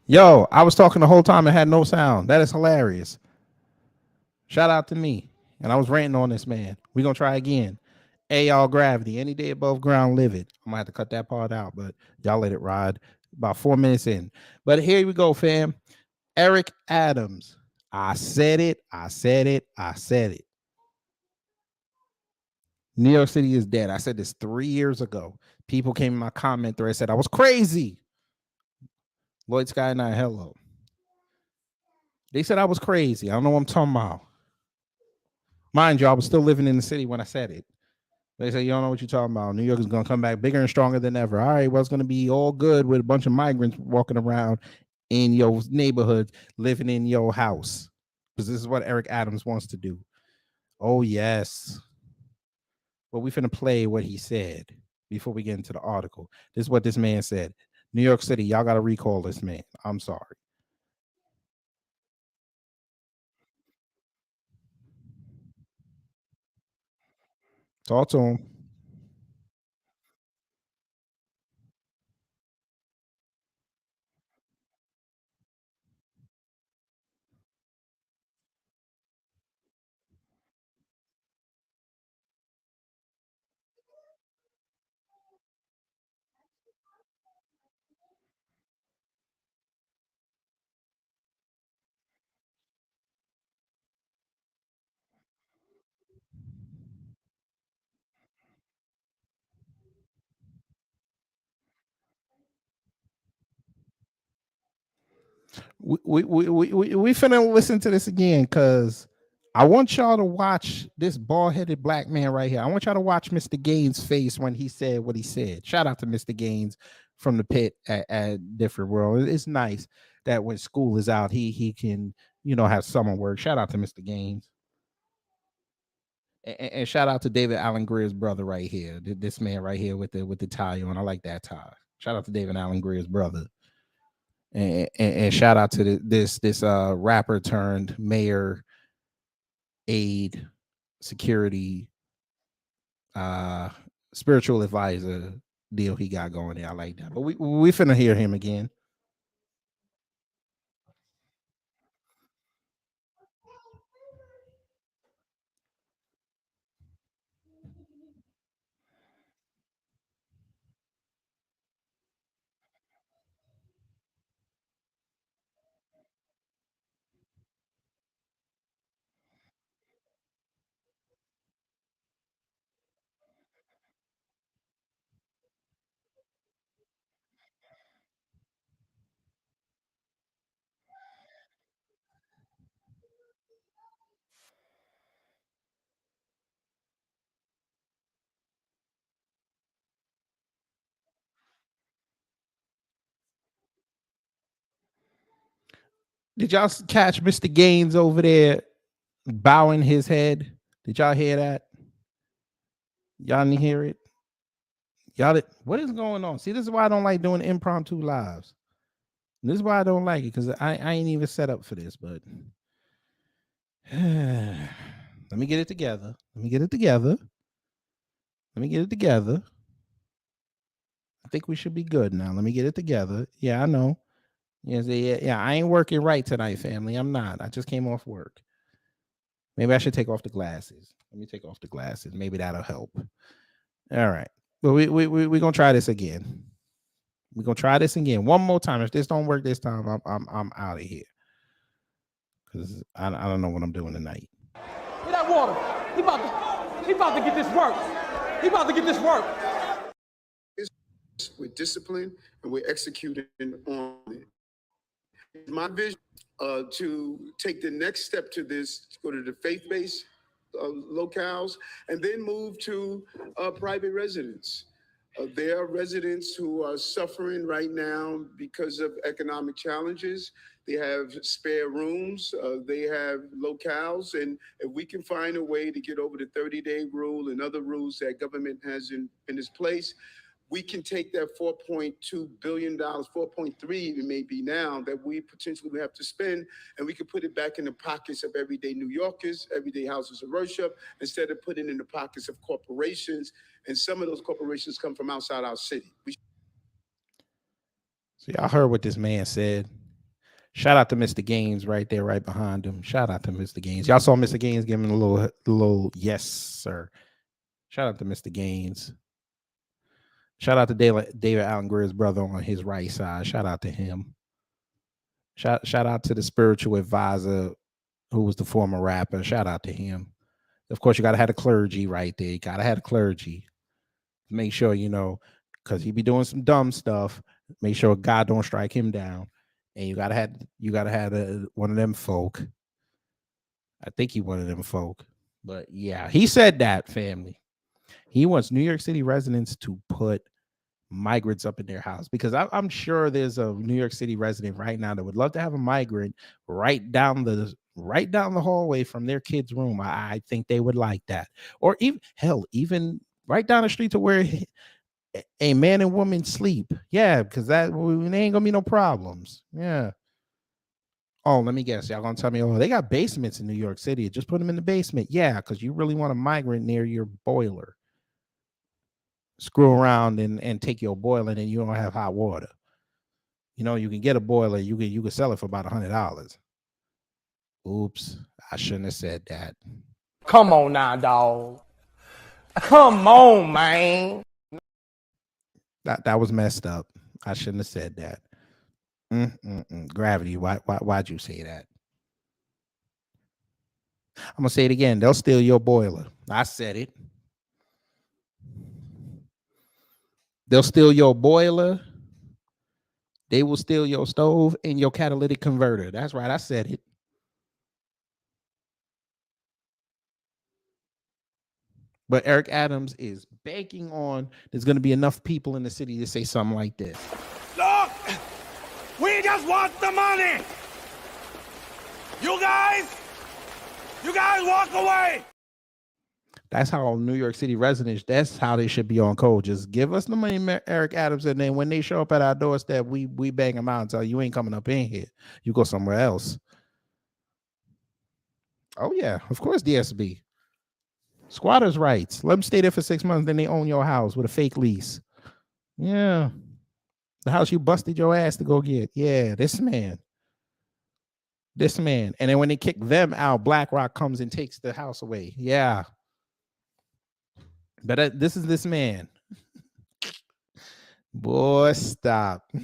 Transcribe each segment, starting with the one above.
Yo, I was talking the whole time and had no sound. That is hilarious. Shout out to me. And I was ranting on this man. We gonna try again. A y'all gravity. Any day above ground, live it. I'm gonna have to cut that part out, but y'all let it ride. About 4 minutes in. But here we go, fam. Eric Adams. I said it. I said it. I said it. New York City is dead. I said this 3 years ago. People came in my comment thread and said I was crazy. Lloyd Sky and I, hello. They said I was crazy. I don't know what I'm talking about. Mind you, I was still living in the city when I said it. They say, you don't know what you're talking about. New York is going to come back bigger and stronger than ever. All right, well, it's going to be all good with a bunch of migrants walking around in your neighborhood, living in your house. Because this is what Eric Adams wants to do. Oh, yes. Well, we finna play what he said before we get into the article. This is what this man said. New York City, y'all got to recall this man. I'm sorry. Talk to him. We finna listen to this again because I want y'all to watch this bald-headed black man right here. I want y'all to watch Mr. Gaines' face when he said what he said. Shout out to Mr. Gaines from the pit at Different World. It's nice that when school is out, he can have summer work. Shout out to Mr. Gaines. And shout out to David Allen Greer's brother right here. This man right here with the tie on. I like that tie. Shout out to David Allen Greer's brother. And shout out to this rapper turned mayor aide security uh spiritual advisor deal he got going there. I like that. But we finna hear him again. Did y'all catch Mr. Gaines over there bowing his head? Did y'all hear that? Y'all didn't hear it? What is going on? See, this is why I don't like doing impromptu lives. This is why I don't like it because I ain't even set up for this, but let me get it together. Let me get it together. Let me get it together. I think we should be good now. Let me get it together. Yeah, I know. Yes, yeah. I ain't working right tonight, family. I'm not. I just came off work. Maybe I should take off the glasses. Let me take off the glasses. Maybe that'll help. All right. But we gonna try this again. We're gonna try this again one more time. If this don't work this time, I'm out of here because I don't know what I'm doing tonight. Get that water. He about to get this work. He about to get this work. We're disciplined and we're executing on it. My vision to take the next step to this, to go to the faith-based locales, and then move to private residents. There are residents who are suffering right now because of economic challenges. They have spare rooms, they have locales, and if we can find a way to get over the 30-day rule and other rules that government has in its place, we can take that $4.2 billion, 4.3 it may be now, that we potentially have to spend, and we can put it back in the pockets of everyday New Yorkers, everyday houses of worship, instead of putting it in the pockets of corporations. And some of those corporations come from outside our city. So y'all heard what this man said. Shout out to Mr. Gaines right there, right behind him. Shout out to Mr. Gaines. Y'all saw Mr. Gaines giving a little yes, sir. Shout out to Mr. Gaines. Shout out to David Allen Greer's brother on his right side. Shout out to him. Shout out to the spiritual advisor who was the former rapper. Shout out to him. Of course, you gotta have the clergy right there. You gotta have the clergy. Make sure because he be doing some dumb stuff. Make sure God don't strike him down. And you gotta have one of them folk. I think he one of them folk. But yeah, he said that, family. He wants New York City residents to put migrants up in their house, because I'm sure there's a New York City resident right now that would love to have a migrant right down the hallway from their kid's room. I think they would like that. Or even right down the street to where a man and woman sleep. Yeah, because there ain't gonna be no problems. Yeah. Oh, let me guess. Y'all gonna tell me, oh, they got basements in New York City. Just put them in the basement. Yeah, because you really want a migrant near your boiler. Screw around and take your boiler and you don't have hot water. You can get a boiler. You can sell it for about $100. Oops, I shouldn't have said that. Come on now, dog. Come on, man. That was messed up. I shouldn't have said that. Gravity. Why'd you say that? I'm gonna say it again. They'll steal your boiler. I said it. They'll steal your boiler. They will steal your stove and your catalytic converter. That's right. I said it. But Eric Adams is banking on there's going to be enough people in the city to say something like this. Look, we just want the money. You guys walk away. That's how New York City residents, that's how they should be on code. Just give us the money, Eric Adams, and then when they show up at our doorstep, we bang them out and tell you ain't coming up in here. You go somewhere else. Oh, yeah, of course, DSB. Squatters' rights. Let them stay there for 6 months, then they own your house with a fake lease. Yeah. The house you busted your ass to go get. Yeah, this man. And then when they kick them out, BlackRock comes and takes the house away. Yeah. But this is this man. Boy, stop. All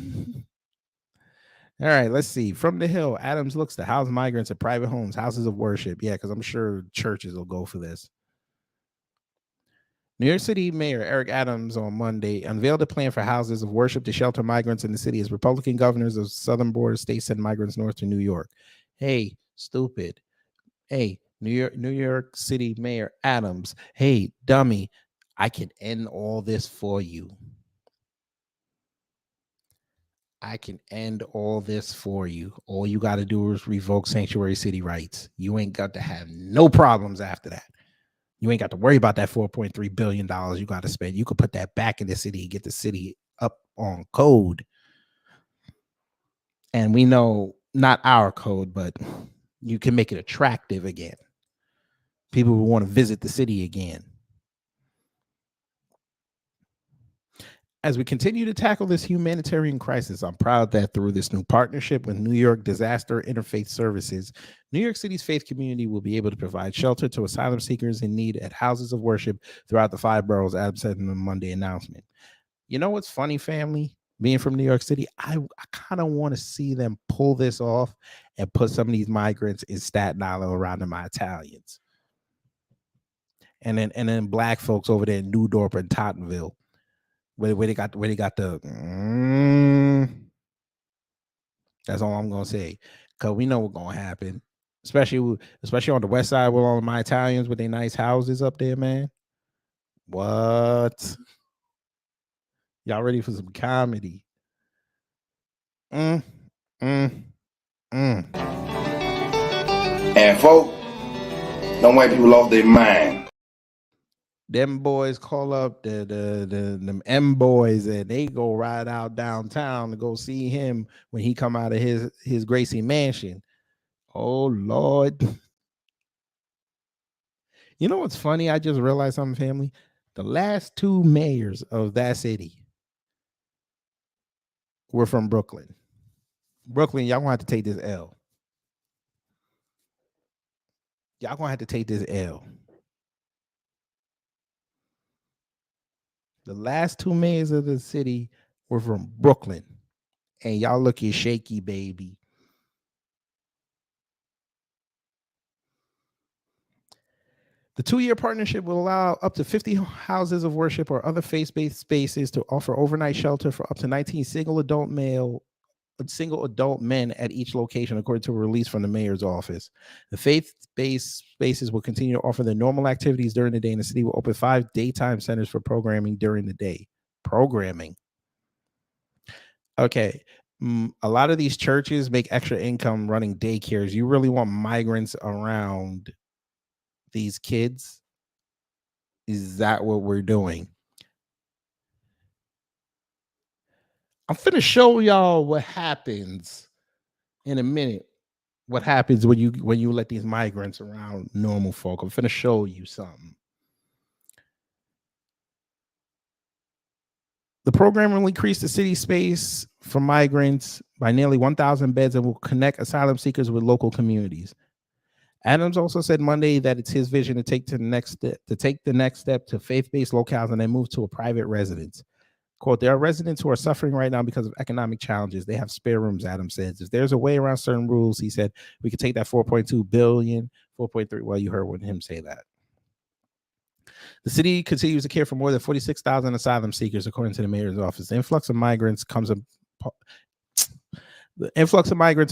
right, let's see. From the Hill, Adams looks to house migrants at private homes, houses of worship. Yeah, because I'm sure churches will go for this. New York City Mayor Eric Adams on Monday unveiled a plan for houses of worship to shelter migrants in the city as Republican governors of southern border states send migrants north to New York. Hey, stupid. Hey, New York City Mayor Adams. Hey, dummy. I can end all this for you. I can end all this for you. All you got to do is revoke sanctuary city rights. You ain't got to have no problems after that. You ain't got to worry about that $4.3 billion you got to spend. You could put that back in the city and get the city up on code. And we know not our code, but you can make it attractive again. People will want to visit the city again. As we continue to tackle this humanitarian crisis, I'm proud that through this new partnership with New York Disaster Interfaith Services, New York City's faith community will be able to provide shelter to asylum seekers in need at houses of worship throughout the 5 boroughs, Adams said in the Monday announcement. You know what's funny, family? Being from New York City, I kind of want to see them pull this off and put some of these migrants in Staten Island around my Italians. And then black folks over there in New Dorp and Tottenville. Where they got the that's all I'm gonna say, because we know what's gonna happen, especially on the west side with all of my Italians with their nice houses up there, man. What? Y'all ready for some comedy? And folk, them white people lost their mind. Them boys call up them M boys and they go ride out downtown to go see him when he come out of his Gracie mansion. Oh Lord. You know what's funny? I just realized something, family. The last 2 mayors of that city we're from Brooklyn. Brooklyn, y'all gonna have to take this L. Y'all gonna have to take this L. The last two mayors of the city were from Brooklyn. And y'all looking shaky, baby. The 2-year partnership will allow up to 50 houses of worship or other faith-based spaces to offer overnight shelter for up to 19 single adult men at each location, according to a release from the mayor's office. The faith-based spaces will continue to offer their normal activities during the day, and the city will open 5 daytime centers for programming during the day. Programming. Okay. A lot of these churches make extra income running daycares. You really want migrants around these kids? Is that what we're doing? I'm finna show y'all what happens in a minute. What happens when you let these migrants around normal folk? I'm finna show you something. The program will increase the city space for migrants by nearly 1,000 beds and will connect asylum seekers with local communities. Adams also said Monday that it's his vision to take the next step to faith-based locales and then move to a private residence. Quote, there are residents who are suffering right now because of economic challenges. They have spare rooms, Adams says. If there's a way around certain rules, he said, we could take that 4.2 billion, 4.3. Well, you heard him say that. The city continues to care for more than 46,000 asylum seekers, according to the mayor's office. The influx of migrants in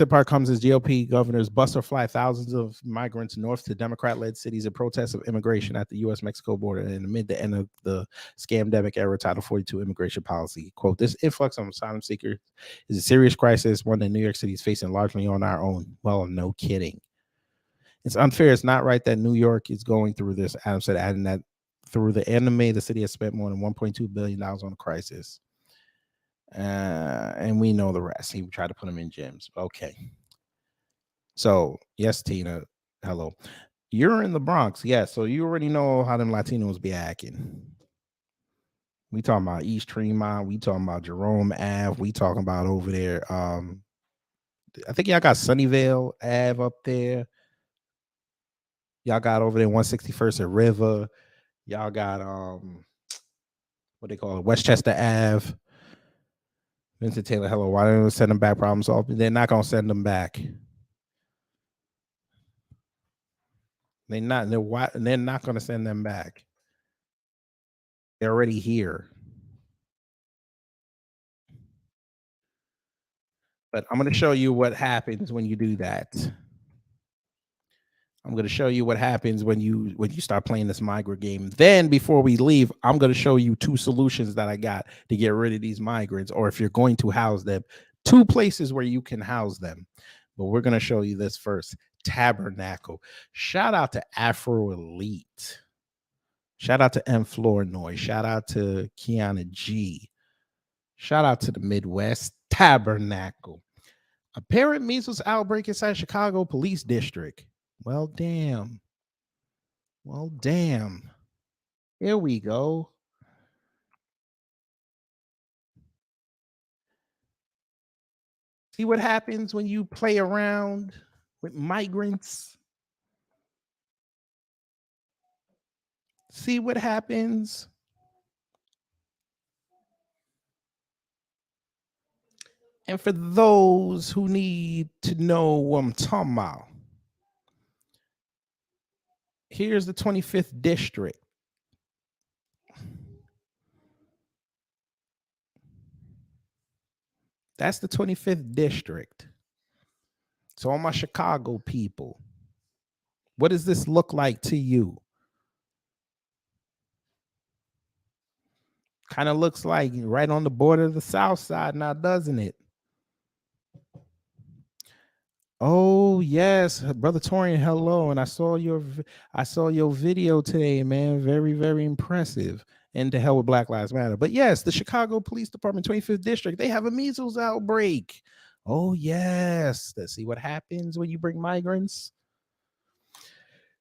part comes as GOP governors bust or fly thousands of migrants north to Democrat-led cities in protest of immigration at the U.S.-Mexico border and amid the end of the scamdemic era Title 42 immigration policy. Quote, this influx of asylum seekers is a serious crisis, one that New York City is facing largely on our own. Well, no kidding. It's unfair. It's not right that New York is going through this, Adams said, adding that through the end of May, the city has spent more than $1.2 billion on the crisis. And we know the rest. He tried to put them in gyms. Okay. So, yes, Tina. Hello. You're in the Bronx. Yes. So you already know how them Latinos be acting. We talking about East Tremont. We talking about Jerome Ave. We talking about over there. I think y'all got Sunnyvale Ave up there. Y'all got over there 161st at River. Y'all got what they call it, Westchester Ave. Vincent Taylor, hello. Why don't we send them back? Problem solved. They're not gonna send them back. They're not gonna send them back. They're already here. But I'm gonna show you what happens when you do that. I'm going to show you what happens when you start playing this migrant game. Then before we leave, I'm going to show you 2 solutions that I got to get rid of these migrants, or if you're going to house them, 2 places where you can house them. But we're going to show you this first. Tabernacle. Shout out to Afro Elite. Shout out to M. Flournoy. Shout out to Kiana G. Shout out to the Midwest. Tabernacle. Apparent measles outbreak inside Chicago Police District. Well, damn. Here we go. See what happens when you play around with migrants? See what happens? And for those who need to know what I'm talking about, here's the 25th district. That's the 25th district. So all my Chicago people, what does this look like to you? Kind of looks like right on the border of the South Side now, doesn't it? Oh yes, brother Torian, hello. And I saw your video today, man. Very, very impressive. And to hell with Black Lives Matter. But yes, the Chicago Police Department, 25th District, they have a measles outbreak. Oh yes. Let's see what happens when you bring migrants.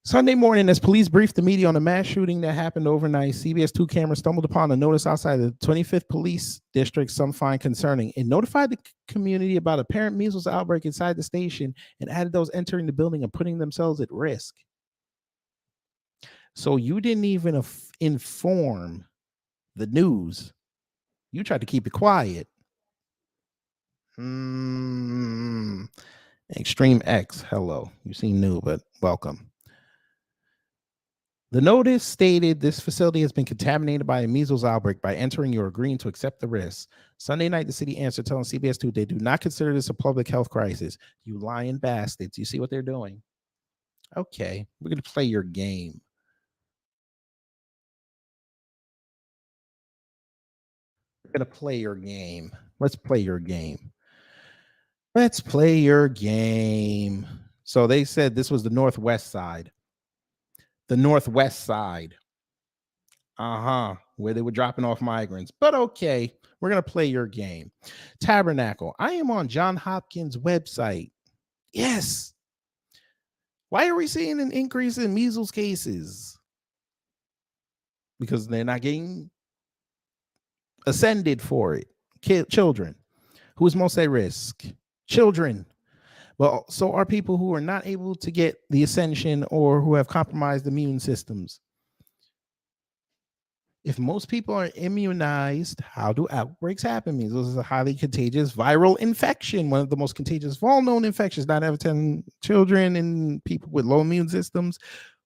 Sunday morning, as police briefed the media on a mass shooting that happened overnight, CBS 2 cameras stumbled upon a notice outside the 25th Police District some find concerning. It notified the community about apparent measles outbreak inside the station and added those entering the building and putting themselves at risk. So you didn't even inform the news. You tried to keep it quiet. Extreme X, hello. You seem new, but welcome. The notice stated this facility has been contaminated by a measles outbreak. By entering, you're agreeing to accept the risk. Sunday night, the city answered, telling CBS 2 they do not consider this a public health crisis. You lying bastards. You see what they're doing? Okay, we're going to play your game. We're going to play your game. Let's play your game. Let's play your game. So they said this was the northwest side. The northwest side. Where they were dropping off migrants. But okay, we're going to play your game. Tabernacle. I am on John Hopkins' website. Yes. Why are we seeing an increase in measles cases? Because they're not getting ascended for it. Children. Who is most at risk? Children. Well, so are people who are not able to get the ascension or who have compromised immune systems. If most people are immunized, how do outbreaks happen? Measles is a highly contagious viral infection, one of the most contagious of all known infections. 9 out of 10 children and people with low immune systems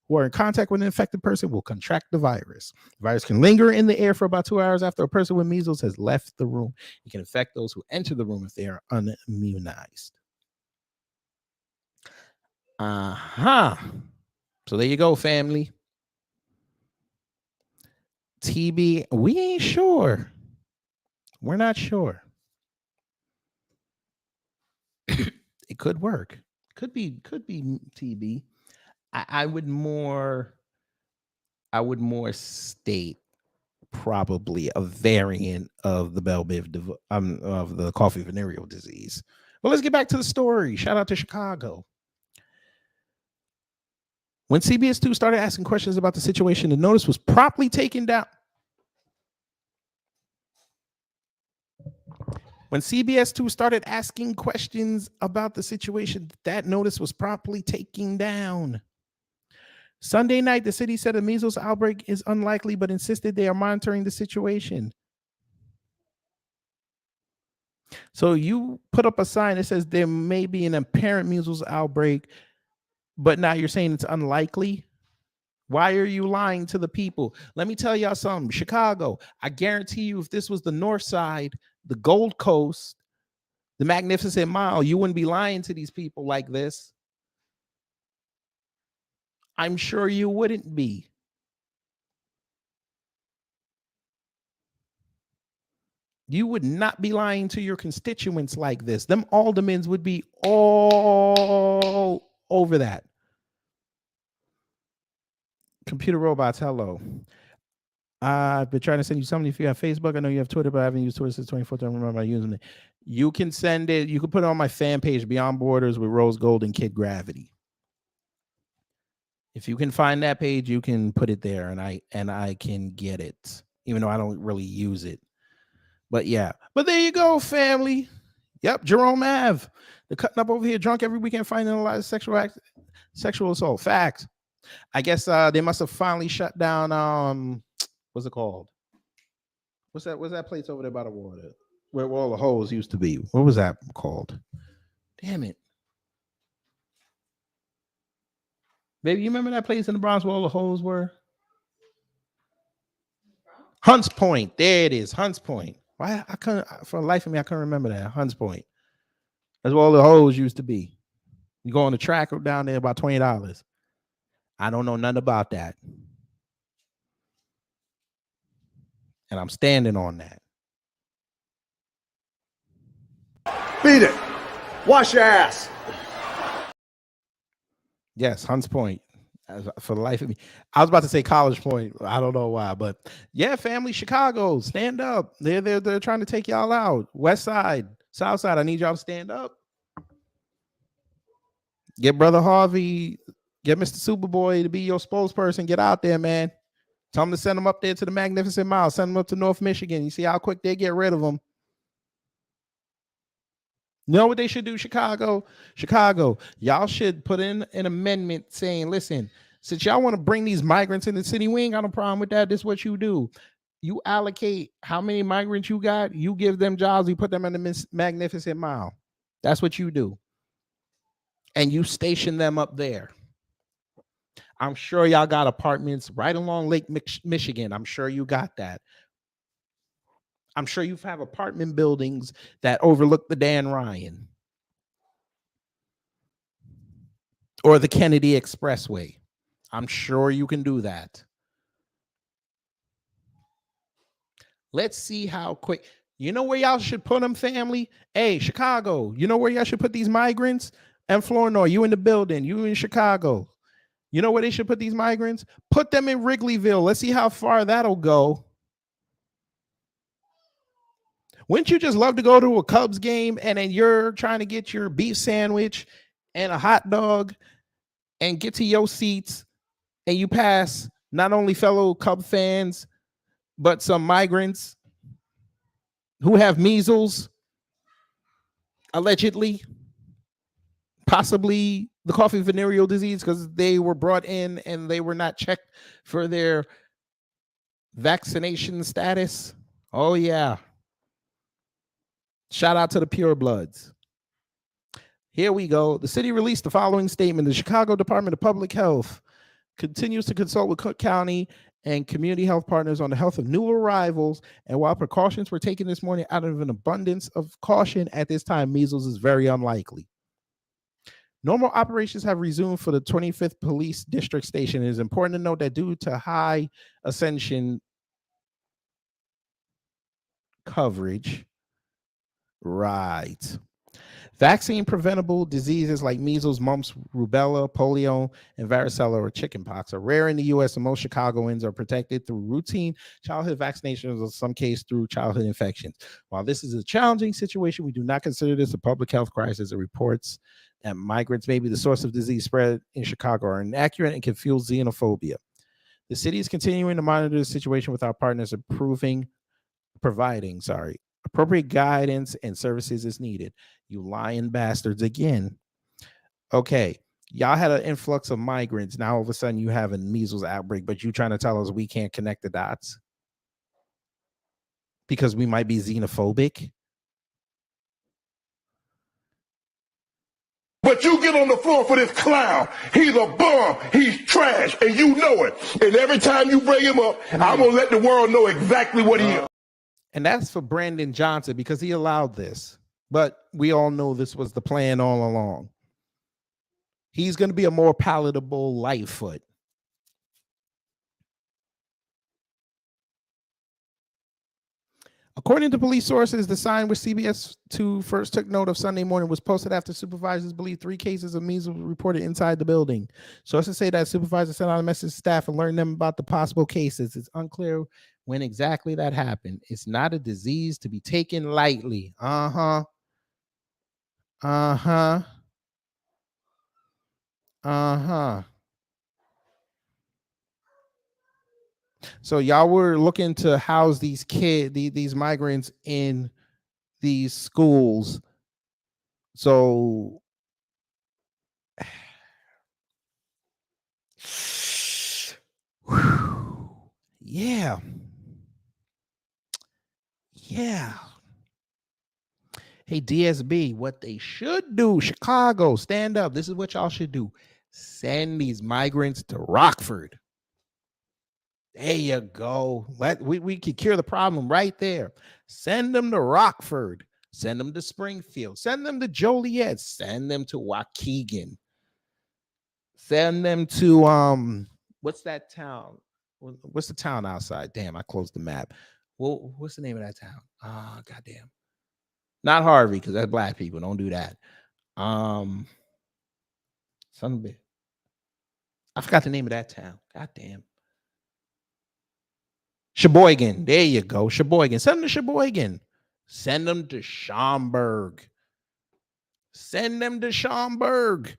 who are in contact with an infected person will contract the virus. The virus can linger in the air for about 2 hours after a person with measles has left the room. It can infect those who enter the room if they are unimmunized. So there you go, family. TB, we ain't sure. We're not sure. It could work. Could be TB. I would more state probably a variant of the Bell Biv of the coffee venereal disease. Well, let's get back to the story. Shout out to Chicago. When CBS 2 started asking questions about the situation, the notice was promptly taken down. When CBS 2 started asking questions about the situation, that notice was promptly taken down. Sunday night, the city said a measles outbreak is unlikely, but insisted they are monitoring the situation. So you put up a sign that says there may be an apparent measles outbreak, but now you're saying it's unlikely. Why are you lying to the people? Let me tell y'all something. Chicago, I guarantee you, if this was the north side, the Gold Coast, the Magnificent Mile, you wouldn't be lying to these people like this. I'm sure you wouldn't be. You would not be lying to your constituents like this. Them aldermen would be all over that. Computer robots, hello. I've been trying to send you something if you have Facebook. I know you have Twitter, but I haven't used Twitter since 2014. I remember using it. You can send it. You can put it on my fan page, Beyond Borders with Rose Gold and Kid Gravity. If you can find that page, you can put it there, and I can get it, even though I don't really use it. But yeah, but there you go, family. Yep, Jerome Ave. They're cutting up over here, drunk every weekend, finding a lot of sexual assault. Facts. I guess they must have finally shut down. What's it called? What's that place over there by the water where all the holes used to be? What was that called? Damn it. Baby, you remember that place in the Bronx where all the holes were? Hunts Point. There it is. Hunts Point. Why I couldn't, for the life of me, I couldn't remember that. Hunts Point. That's where all the holes used to be. You go on the track down there, about $20. I don't know nothing about that. And I'm standing on that. Beat it. Wash your ass. Yes, Hunts Point. For the life of me, I was about to say College Point. I don't know why, but yeah, family, Chicago, stand up. They're trying to take y'all out. West Side, South Side. I need y'all to stand up. Get Brother Harvey Get Mr. Superboy to be your spokesperson. Get out there, man. Tell them to send them up there to the Magnificent Mile. Send them up to North Michigan. You see how quick they get rid of them. You know what they should do, Chicago? Y'all should put in an amendment saying, listen, since y'all want to bring these migrants in the city, we ain't got no problem with that. This is what you do. You allocate how many migrants you got. You give them jobs. You put them in the Magnificent Mile. That's what you do. And you station them up there. I'm sure y'all got apartments right along Lake Michigan. I'm sure you got that. I'm sure you have apartment buildings that overlook the Dan Ryan or the Kennedy Expressway. I'm sure you can do that. Let's see how quick. You know where y'all should put them, family? Hey, Chicago, you know where y'all should put these migrants? And Flournoy, you in the building, you in Chicago. You know where they should put these migrants? Put them in Wrigleyville. Let's see how far that'll go. Wouldn't you just love to go to a Cubs game and then you're trying to get your beef sandwich and a hot dog and get to your seats and you pass not only fellow Cub fans, but some migrants who have measles, allegedly, possibly the coffee venereal disease because they were brought in and they were not checked for their vaccination status. Oh, yeah. Shout out to the purebloods. Here we go. The city released the following statement. The Chicago Department of Public Health continues to consult with Cook County and community health partners on the health of new arrivals. And while precautions were taken this morning out of an abundance of caution, at this time, measles is very unlikely. Normal operations have resumed for the 25th Police District Station. It is important to note that due to high ascension coverage, right, vaccine preventable diseases like measles, mumps, rubella, polio, and varicella or chickenpox are rare in the U.S. and most Chicagoans are protected through routine childhood vaccinations or in some case through childhood infections. While this is a challenging situation, we do not consider this a public health crisis. It reports that migrants may be the source of disease spread in Chicago are inaccurate and can fuel xenophobia. The city is continuing to monitor the situation with our partners, providing appropriate guidance and services as needed. You lying bastards again. Okay, y'all had an influx of migrants. Now all of a sudden you have a measles outbreak, but you trying to tell us we can't connect the dots because we might be xenophobic? But you get on the floor for this clown. He's a bum. He's trash. And you know it. And every time you bring him up, I'm going to let the world know exactly what he is. And that's for Brandon Johnson because he allowed this. But we all know this was the plan all along. He's going to be a more palatable Lightfoot. According to police sources, the sign which CBS 2 first took note of Sunday morning was posted after supervisors believed 3 cases of measles were reported inside the building. Sources say that supervisors sent out a message to staff and learned them about the possible cases. It's unclear when exactly that happened. It's not a disease to be taken lightly. Uh-huh. So y'all were looking to house these kids, these migrants in these schools. So yeah. Hey, DSB, what they should do, Chicago, stand up. This is what y'all should do. Send these migrants to Rockford. There you go. We could cure the problem right there. Send them to Rockford. Send them to Springfield. Send them to Joliet. Send them to Waukegan. Send them to what's that town? What's the town outside? Damn, I closed the map. Well, what's the name of that town? Goddamn. Not Harvey, because that's black people. Don't do that. Son of a bitch. I forgot the name of that town. Goddamn. Sheboygan. There you go. Sheboygan. Send them to Sheboygan. Send them to Schaumburg. Send them to Schaumburg.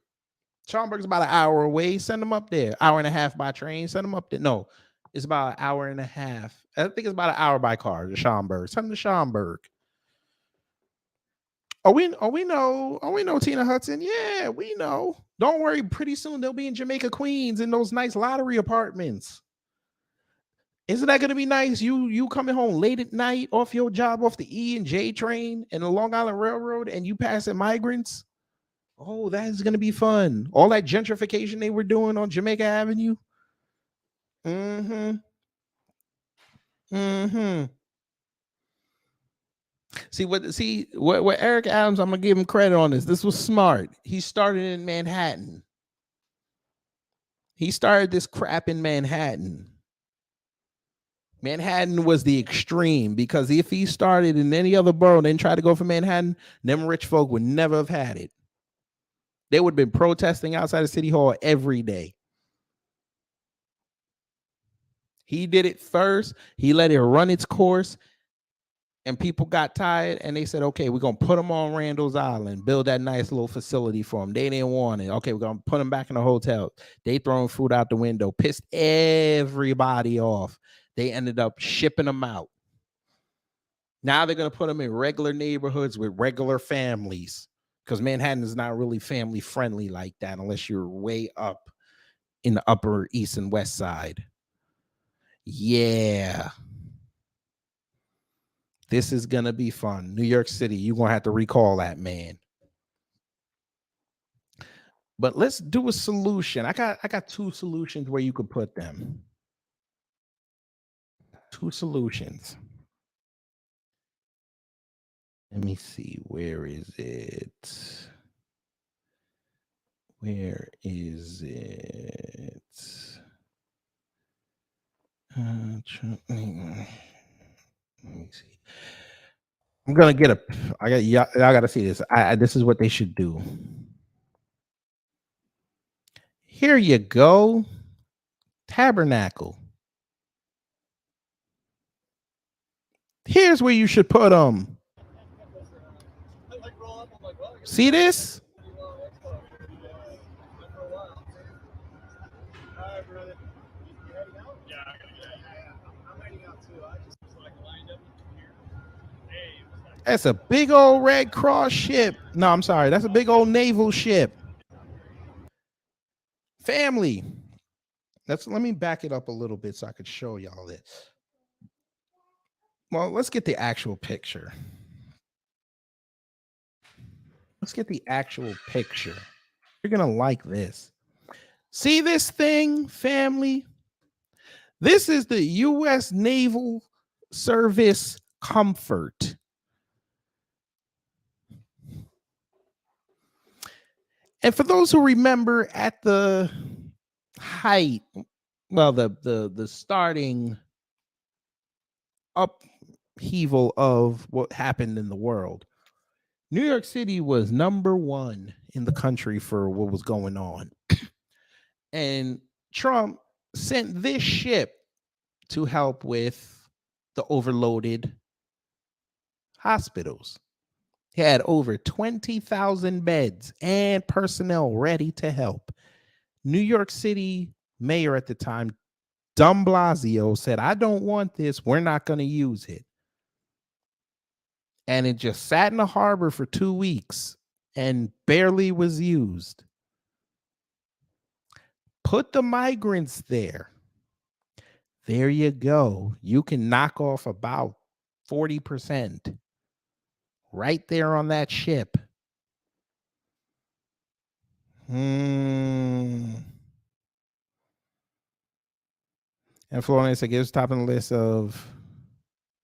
Schaumburg's about an hour away. Send them up there. Hour and a half by train. Send them up there. No, it's about an hour and a half. I think it's about an hour by car to Schaumburg. Send them to Schaumburg. Oh, we know Tina Hudson. Yeah, we know. Don't worry. Pretty soon they'll be in Jamaica, Queens, in those nice lottery apartments. Isn't that gonna be nice? You coming home late at night off your job, off the E and J train and the Long Island Railroad, and you passing migrants. Oh, that is gonna be fun. All that gentrification they were doing on Jamaica Avenue. Mm-hmm. Mm-hmm. See what Eric Adams, I'm gonna give him credit on this. This was smart. He started in Manhattan. He started this crap in Manhattan. Manhattan was the extreme, because if he started in any other borough and then tried to go for Manhattan, them rich folk would never have had it. They would have been protesting outside of City Hall every day. He did it first. He let it run its course. And people got tired, and they said, okay, we're going to put them on Randall's Island, build that nice little facility for them. They didn't want it. Okay, we're going to put them back in the hotel. They throwing food out the window, pissed everybody off. They ended up shipping them out. Now they're going to put them in regular neighborhoods with regular families, because Manhattan is not really family friendly like that unless you're way up in the Upper East and West Side. Yeah. This is going to be fun. New York City, you're going to have to recall that, man. But let's do a solution. I got two solutions where you could put them. Two solutions. Let me see. Where is it? Where is it? Let me see. I'm gonna get a. I gotta see this. This is what they should do. Here you go. Tabernacle. Here's where you should put them. See this? That's a big old Red Cross ship. No, I'm sorry. That's a big old naval ship. Family. Let me back it up a little bit so I could show y'all this. Well, let's get the actual picture. Let's get the actual picture. You're going to like this. See this thing, family? This is the U.S. Naval Service Comfort. And for those who remember at the height, well, the starting upheaval of what happened in the world, New York City was #1 in the country for what was going on. And Trump sent this ship to help with the overloaded hospitals. He had over 20,000 beds and personnel ready to help. New York City mayor at the time, de Blasio, said, I don't want this. We're not going to use it. And it just sat in the harbor for 2 weeks and barely was used. Put the migrants there. There you go. You can knock off about 40%. Right there on that ship. And Florence gives top on the list of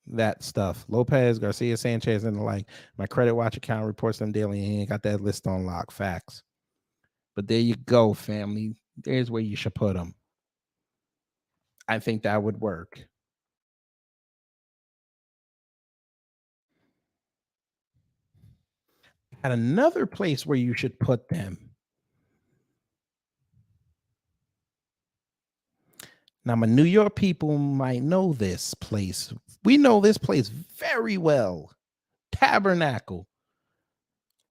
that stuff. Lopez, Garcia, Sanchez, and the like. My credit watch account reports them daily, and he ain't got that list on lock. Facts. But there you go, family. There's where you should put them. I think that would work. At another place where you should put them. Now, my New York people might know this place. We know this place very well. Tabernacle.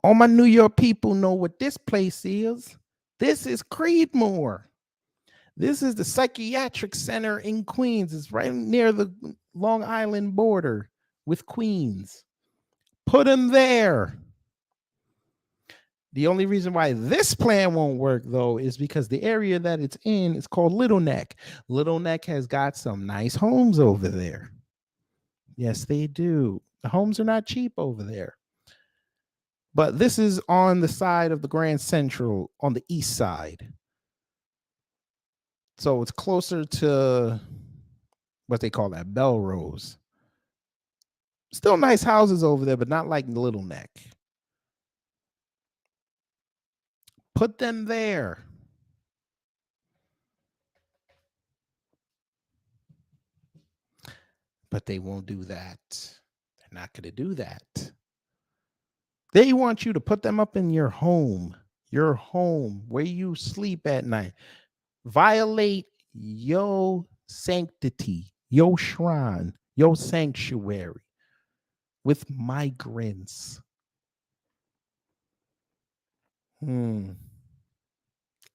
All my New York people know what this place is. This is Creedmoor. This is the psychiatric center in Queens. It's right near the Long Island border with Queens. Put them there. The only reason why this plan won't work, though, is because the area that it's in is called Little Neck. Little Neck has got some nice homes over there. Yes, they do. The homes are not cheap over there. But this is on the side of the Grand Central on the east side. So it's closer to what they call that, Belrose. Still nice houses over there, but not like Little Neck. Put them there. But they won't do that. They're not going to do that. They want you to put them up in your home where you sleep at night. Violate your sanctity, your shrine, your sanctuary with migrants.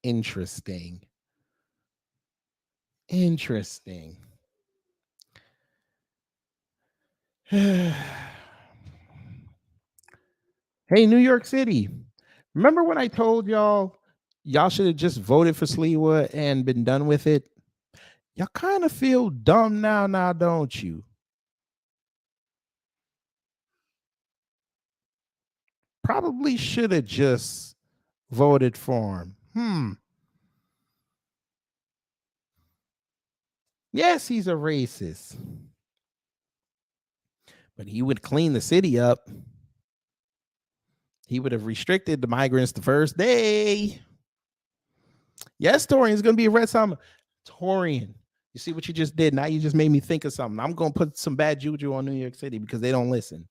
Interesting. Hey, New York City. Remember when I told y'all should have just voted for Sliwa and been done with it? Y'all kind of feel dumb now, don't you? Probably should have just voted for him. Yes, he's a racist. But he would clean the city up. He would have restricted the migrants the first day. Yes, Torian is going to be a red summer. Torian, you see what you just did? Now you just made me think of something. I'm going to put some bad juju on New York City because they don't listen.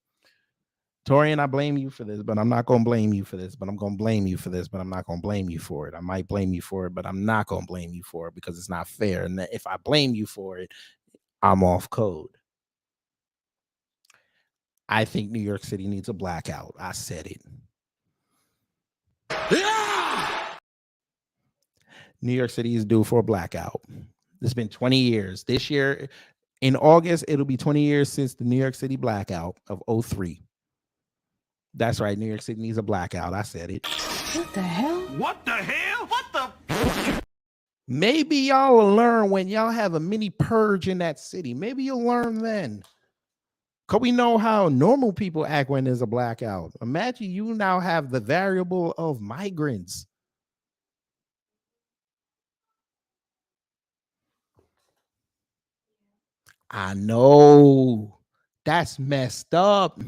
Torian, I blame you for this, but I'm not going to blame you for this. But I'm going to blame you for this, but I'm not going to blame you for it. I might blame you for it, but I'm not going to blame you for it because it's not fair. And if I blame you for it, I'm off code. I think New York City needs a blackout. I said it. Yeah! New York City is due for a blackout. It's been 20 years. This year, in August, it'll be 20 years since the New York City blackout of 2003. That's right. New York City needs a blackout. I said it. What the hell? What the hell? What the? Maybe y'all will learn when y'all have a mini purge in that city. Maybe you'll learn then. Because we know how normal people act when there's a blackout. Imagine you now have the variable of migrants. I know. That's messed up.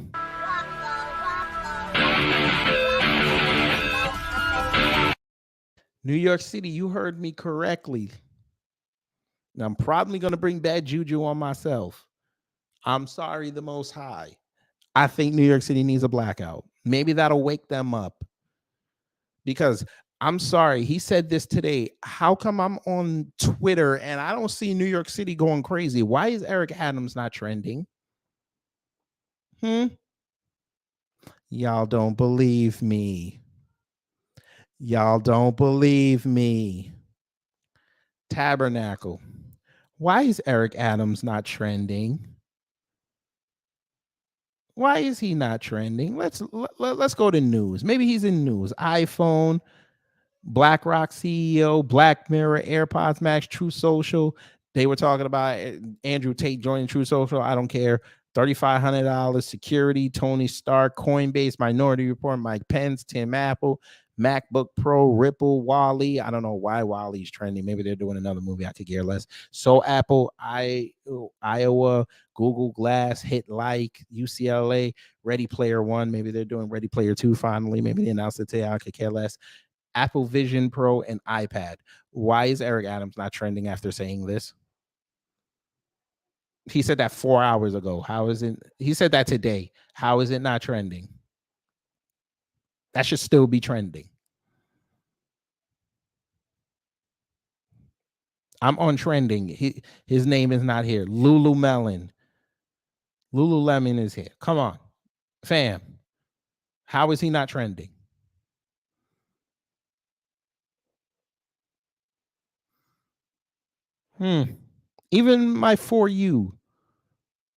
New York City, you heard me correctly. Now, I'm probably going to bring bad juju on myself. I'm sorry, the Most High. I think New York City needs a blackout. Maybe that'll wake them up. Because I'm sorry, he said this today. How come I'm on Twitter and I don't see New York City going crazy? Why is Eric Adams not trending? Y'all don't believe me. Y'all don't believe me. Tabernacle. Why is Eric Adams not trending? Why is he not trending? Let's go to news. Maybe he's in news. iPhone, BlackRock CEO, Black Mirror, AirPods Max, True Social. They were talking about Andrew Tate joining True Social. I don't care. $3,500 security. Tony Stark, Coinbase, Minority Report, Mike Pence, Tim Apple, MacBook Pro, Ripple, Wally. I don't know why Wally's trending. Maybe they're doing another movie. I could care less. So Apple, Iowa, Google Glass, Hit Like, UCLA, Ready Player One. Maybe they're doing Ready Player Two finally. Maybe they announced it today. I could care less. Apple Vision Pro and iPad. Why is Eric Adams not trending after saying this? He said that 4 hours ago. How is it? He said that today. How is it not trending? That should still be trending. I'm on trending. His name is not here. Lululemon. Lululemon is here. Come on, fam. How is he not trending? Even my For You.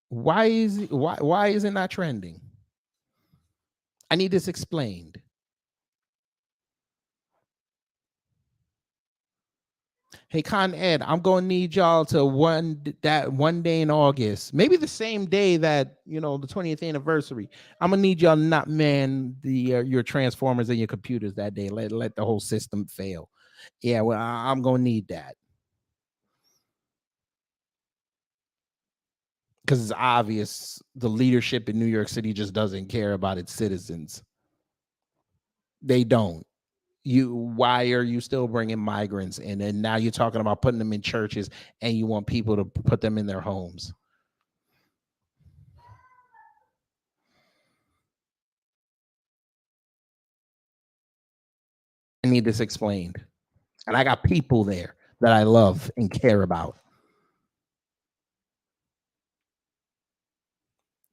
Why is it not trending? I need this explained. Hey, Con Ed, I'm gonna need y'all to one day in August, maybe the same day that the 20th anniversary. I'm gonna need y'all not man the your transformers and your computers that day. Let the whole system fail. Yeah, well, I'm gonna need that because it's obvious the leadership in New York City just doesn't care about its citizens. They don't. Why are you still bringing migrants in? And now you're talking about putting them in churches and you want people to put them in their homes. I need this explained. And I got people there that I love and care about.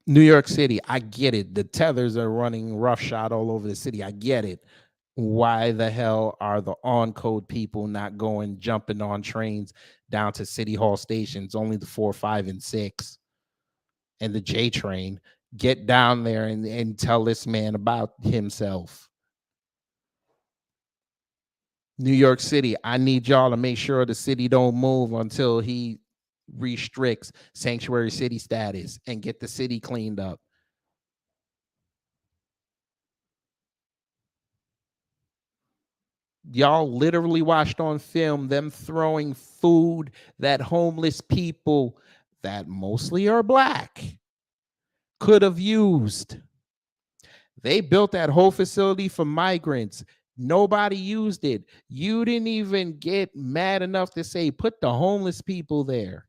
New York City, I get it. The tethers are running roughshod all over the city. I get it. Why the hell are the on-code people not jumping on trains down to City Hall stations? Only the 4, 5, and 6 and the J train. Get down there and tell this man about himself. New York City, I need y'all to make sure the city don't move until he restricts sanctuary city status and get the city cleaned up. Y'all literally watched on film them throwing food that homeless people that mostly are black could have used. They built that whole facility for migrants. Nobody used it. You didn't even get mad enough to say, put the homeless people there.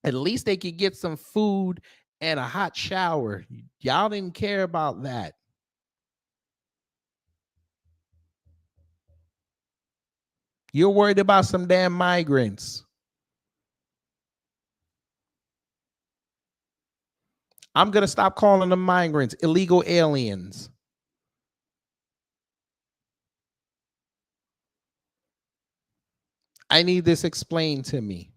At least they could get some food and a hot shower. Y'all didn't care about that. You're worried about some damn migrants. I'm going to stop calling them migrants, illegal aliens. I need this explained to me.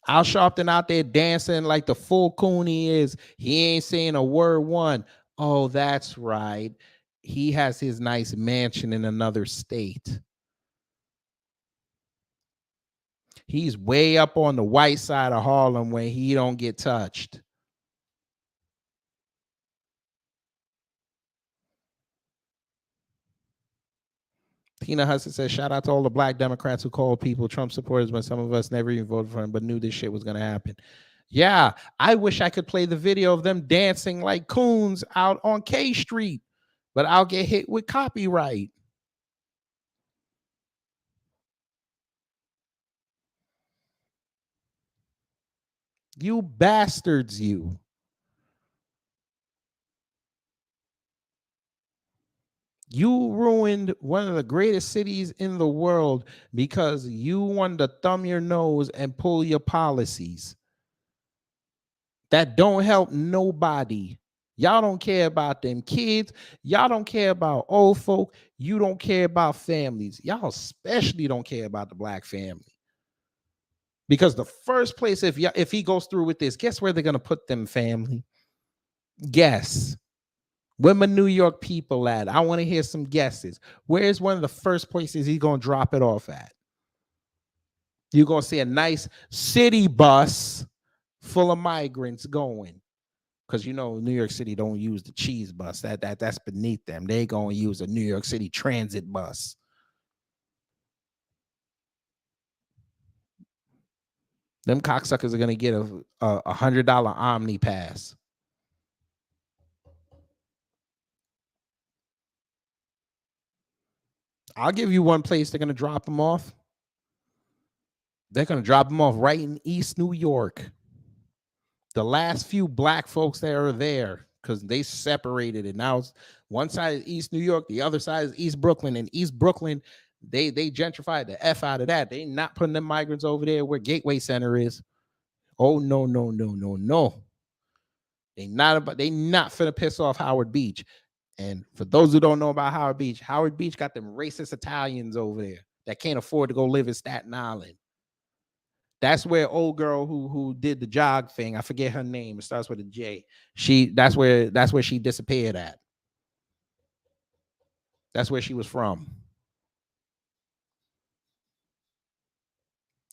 Al Sharpton out there dancing like the fool coon he is. He ain't saying a word one. Oh, that's right. He has his nice mansion in another state. He's way up on the white side of Harlem where he don't get touched. Tina Hudson says, shout out to all the black Democrats who called people Trump supporters when some of us never even voted for him, but knew this shit was going to happen. Yeah, I wish I could play the video of them dancing like coons out on K Street, but I'll get hit with copyright. You bastards, you. You ruined one of the greatest cities in the world because you wanted to thumb your nose and pull your policies that don't help nobody. Y'all don't care about them kids. Y'all don't care about old folk. You don't care about families. Y'all especially don't care about the black family. Because the first place, if he goes through with this, guess where they're going to put them, family? Guess. Where my New York people at? I want to hear some guesses. Where's one of the first places he's going to drop it off at? You're going to see a nice city bus full of migrants going. Because New York City don't use the cheese bus. That's beneath them. They going to use a New York City transit bus. Them cocksuckers are going to get a $100 Omni pass. I'll give you one place they're going to drop them off. They're going to drop them off right in East New York. The last few black folks that are there, because they separated it. Now it's one side is East New York, the other side is East Brooklyn. And East Brooklyn, they gentrified the F out of that. They not putting them migrants over there where Gateway Center is. Oh, no, no, no, no, no. They not finna piss off Howard Beach. And for those who don't know about Howard Beach got them racist Italians over there that can't afford to go live in Staten Island. That's where old girl who did the jog thing, I forget her name, it starts with a J. That's where she disappeared at. That's where she was from.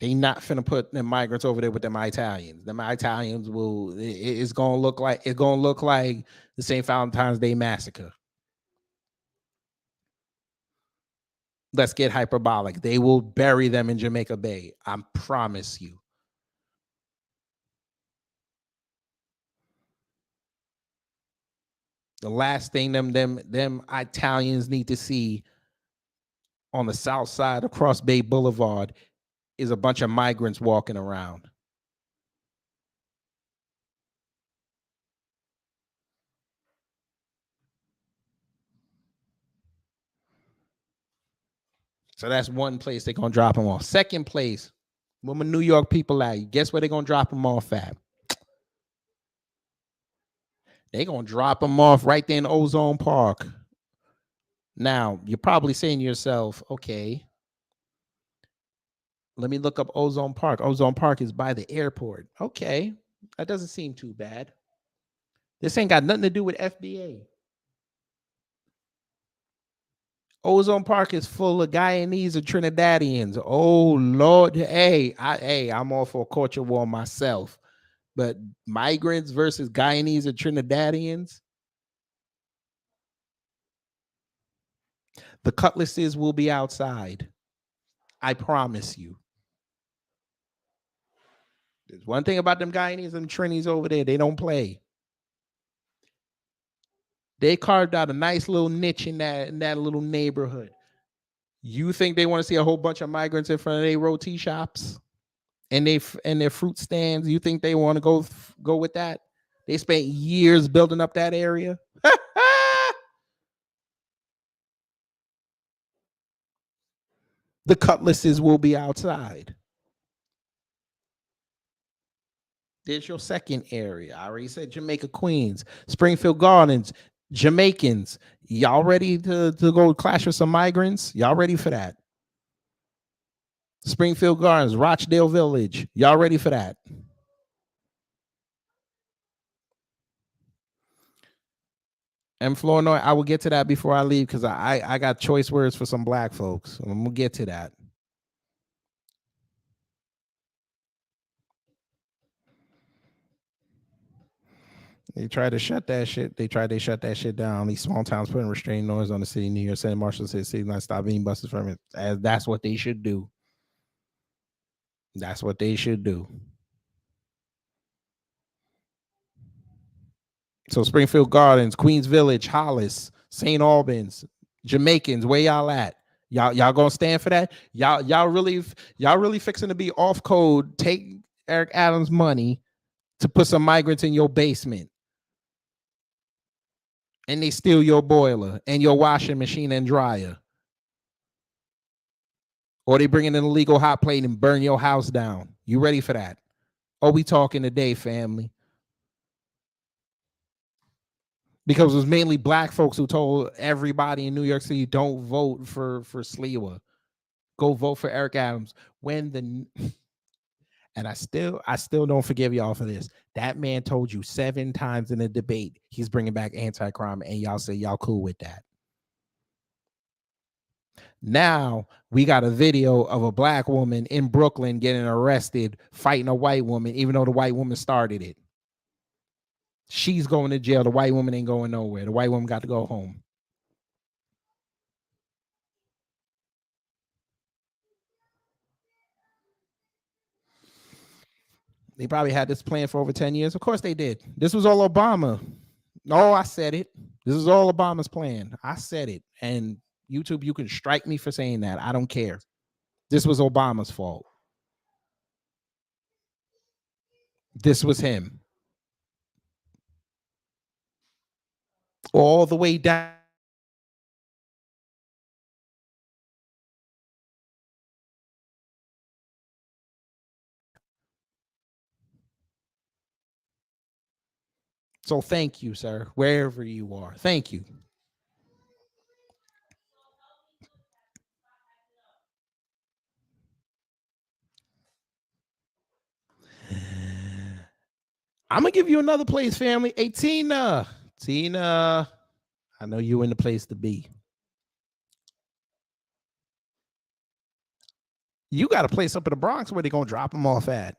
They not finna put them migrants over there with them Italians. Them Italians it's gonna look like the St. Valentine's Day massacre. Let's get hyperbolic. They will bury them in Jamaica Bay. I promise you. The last thing them Italians need to see on the south side of Cross Bay Boulevard is a bunch of migrants walking around. So that's one place they're gonna drop them off. Second place, where my New York people at? Guess where they're gonna drop them off at? They're gonna drop them off right there in Ozone Park. Now, you're probably saying to yourself, okay, let me look up Ozone Park. Ozone Park is by the airport. Okay, that doesn't seem too bad. This ain't got nothing to do with FBA. Ozone Park is full of Guyanese and Trinidadians. Oh Lord, I'm all for a culture war myself, but migrants versus Guyanese and Trinidadians. The cutlasses will be outside. I promise you. There's one thing about them Guyanese and Trinis over there, they don't play. They carved out a nice little niche in that little neighborhood. You think they want to see a whole bunch of migrants in front of their roti shops and their fruit stands? You think they want to go with that? They spent years building up that area. The cutlasses will be outside. There's your second area. I already said Jamaica, Queens, Springfield Gardens, Jamaicans. Y'all ready to go clash with some migrants? Y'all ready for that? Springfield Gardens, Rochdale Village. Y'all ready for that? And Flournoy, I will get to that before I leave because I got choice words for some black folks. I'm gonna get to that. They tried to shut that shit. They shut that shit down. These small towns putting restraining orders on the city of New York. City Marshal said city not stop any buses from it. As that's what they should do. That's what they should do. So Springfield Gardens, Queens Village, Hollis, St. Albans, Jamaicans, where y'all at? Y'all gonna stand for that? Y'all really fixing to be off code, take Eric Adams' money to put some migrants in your basement. And they steal your boiler and your washing machine and dryer. Or they bring in an illegal hot plate and burn your house down. You ready for that? Oh, we talking today, family. Because it was mainly black folks who told everybody in New York City, don't vote for Sliwa. Go vote for Eric Adams. And I still don't forgive y'all for this. That man told you 7 times in a debate he's bringing back anti-crime, and y'all say y'all cool with that. Now we got a video of a black woman in Brooklyn getting arrested fighting a white woman, even though the white woman started it. She's going to jail. The white woman ain't going nowhere. The white woman got to go home. They probably had this plan for over 10 years. Of course they did. This was all Obama. No, I said it. This is all Obama's plan. I said it. And YouTube, you can strike me for saying that. I don't care. This was Obama's fault. This was him. All the way down. So thank you, sir, wherever you are. Thank you. I'm gonna give you another place, family. Hey, Tina, I know you in the place to be. You got a place up in the Bronx where they're gonna drop them off at.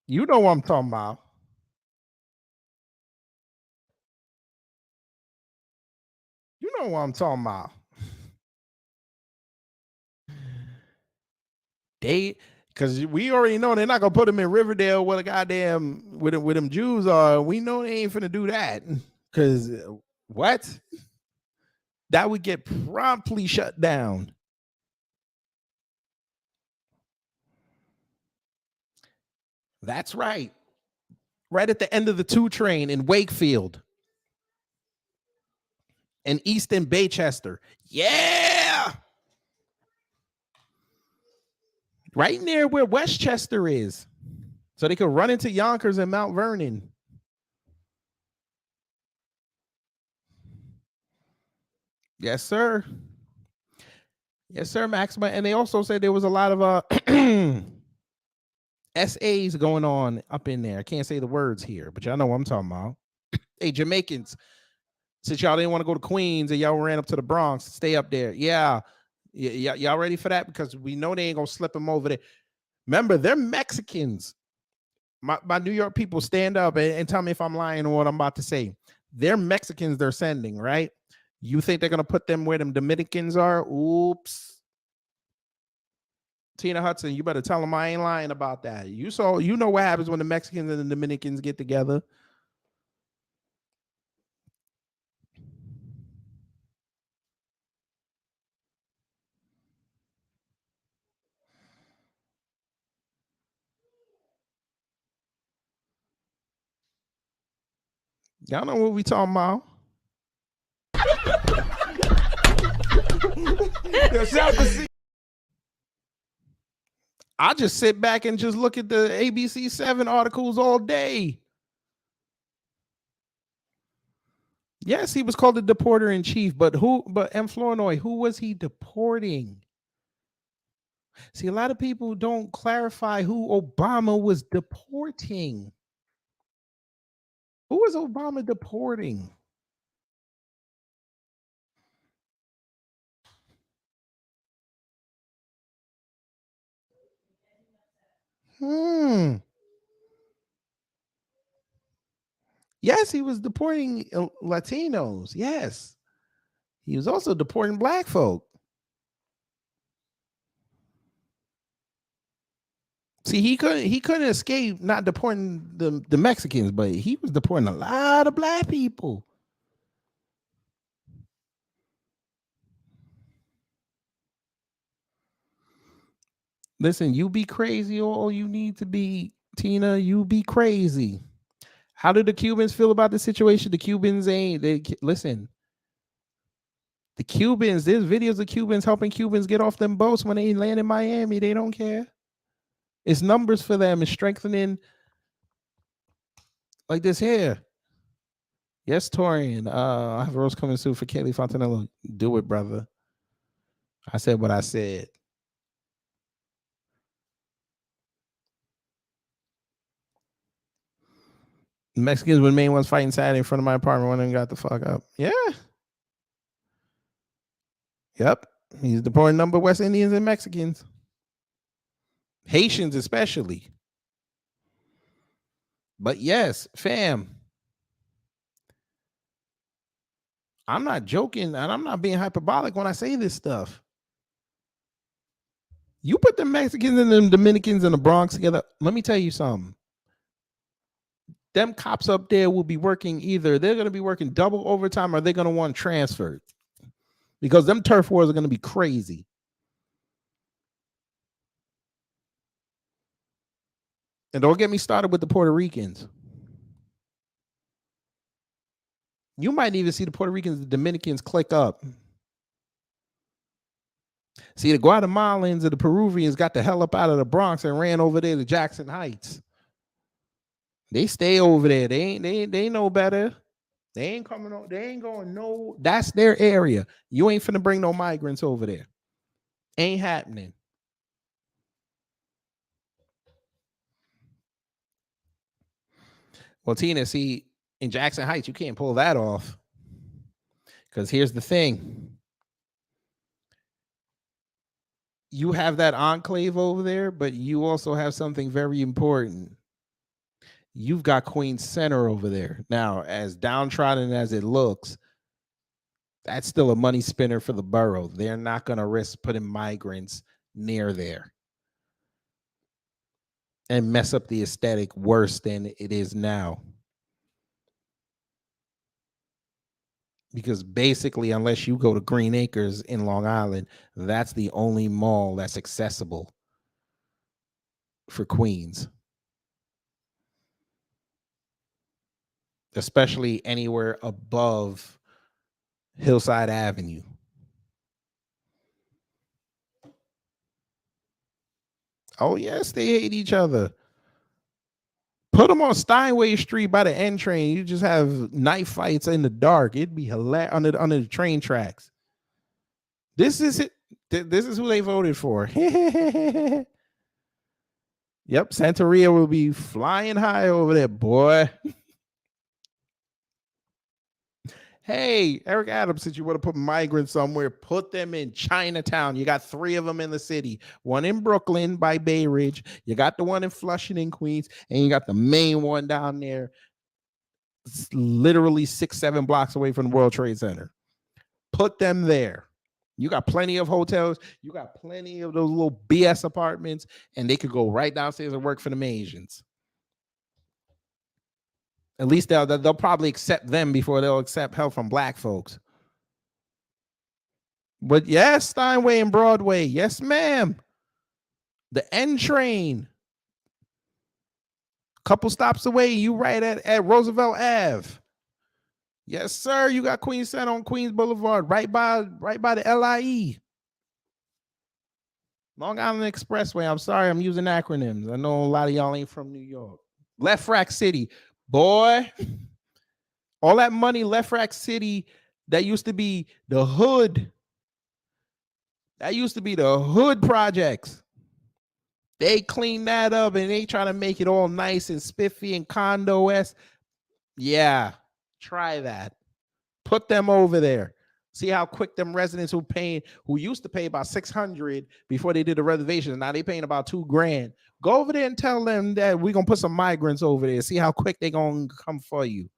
You know what I'm talking about. You know what I'm talking about. Because we already know they're not gonna put them in Riverdale where the goddamn with them Jews are. We know they ain't finna do that. Because what? That would get promptly shut down. That's right. Right at the end of the 2 train in Wakefield and Easton Baychester. Yeah. Right near where Westchester is. So they could run into Yonkers and Mount Vernon. Yes, sir. Yes, sir, Maxima. And they also said there was a lot of SAs going on up in there. I can't say the words here, but y'all know what I'm talking about. Hey, Jamaicans, since y'all didn't want to go to Queens and y'all ran up to the Bronx, stay up there. Yeah. Y'all ready for that? Because we know they ain't going to slip them over there. Remember, they're Mexicans. My New York people, stand up and tell me if I'm lying on what I'm about to say. They're Mexicans they're sending, right? You think they're going to put them where them Dominicans are? Oops. Tina Hudson, you better tell them I ain't lying about that. You know what happens when the Mexicans and the Dominicans get together. Y'all know what we talking about. I just sit back and just look at the ABC 7 articles all day. Yes, he was called the deporter in chief, but M. Flournoy, who was he deporting? See, a lot of people don't clarify who Obama was deporting. Who was Obama deporting? Yes, he was deporting Latinos. Yes. He was also deporting black folk. See, he couldn't escape not deporting the Mexicans, but he was deporting a lot of black people. Listen, you be crazy all you need to be, Tina. You be crazy. How do the Cubans feel about the situation? The Cubans listen. The Cubans, there's videos of Cubans helping Cubans get off them boats when they land in Miami. They don't care. It's numbers for them. It's strengthening like this here. Yes, Torian. I have Rose coming soon for Kaylee Fontanello. Do it, brother. I said what I said. The Mexicans were the main ones fighting Saturday in front of my apartment. One of them got the fuck up. Yeah. Yep. He's deporting number West Indians and Mexicans. Haitians especially. But yes, fam. I'm not joking and I'm not being hyperbolic when I say this stuff. You put the Mexicans and the Dominicans and the Bronx together. Let me tell you something. Them cops up there will be working either they're going to be working double overtime or they're going to want transferred because them turf wars are going to be crazy. And don't get me started with the Puerto Ricans. You might even see the Puerto Ricans, the Dominicans click up. See, the Guatemalans and the Peruvians got the hell up out of the Bronx and ran over there to Jackson Heights. They stay over there. They know better. They ain't coming on. They ain't going no. That's their area. You ain't finna bring no migrants over there. Ain't happening. Well, Tina, see, in Jackson Heights, you can't pull that off. Because here's the thing. You have that enclave over there, but you also have something very important. You've got Queens Center over there. Now, as downtrodden as it looks, that's still a money spinner for the borough. They're not going to risk putting migrants near there and mess up the aesthetic worse than it is now. Because basically, unless you go to Green Acres in Long Island, that's the only mall that's accessible for Queens. Especially anywhere above Hillside Avenue. Oh, yes, they hate each other. Put them on Steinway Street by the N train. You just have knife fights in the dark. It'd be hilarious under the train tracks. This is it. This is who they voted for. Yep, Santeria will be flying high over there, boy. Hey, Eric Adams said you want to put migrants somewhere, put them in Chinatown. You got 3 of them in the city. One in Brooklyn by Bay Ridge. You got the one in Flushing in Queens. And you got the main one down there. It's literally 6-7 blocks away from the World Trade Center. Put them there. You got plenty of hotels. You got plenty of those little BS apartments. And they could go right downstairs and work for them Asians. At least they'll probably accept them before they'll accept help from black folks. But yes, Steinway and Broadway. Yes, ma'am. The N train. Couple stops away. You right at Roosevelt Ave. Yes, sir. You got Queens Center on Queens Boulevard, right by the LIE. Long Island Expressway. I'm sorry, I'm using acronyms. I know a lot of y'all ain't from New York. Left Rack City. Boy, all that money Left Rack City, that used to be the hood. That used to be the hood projects. They cleaned that up and they try to make it all nice and spiffy and condo-esque. Yeah, try that. Put them over there. See how quick them residents who used to pay about $600 before they did the reservations. Now they paying about $2,000. Go over there and tell them that we're going to put some migrants over there. See how quick they're going to come for you.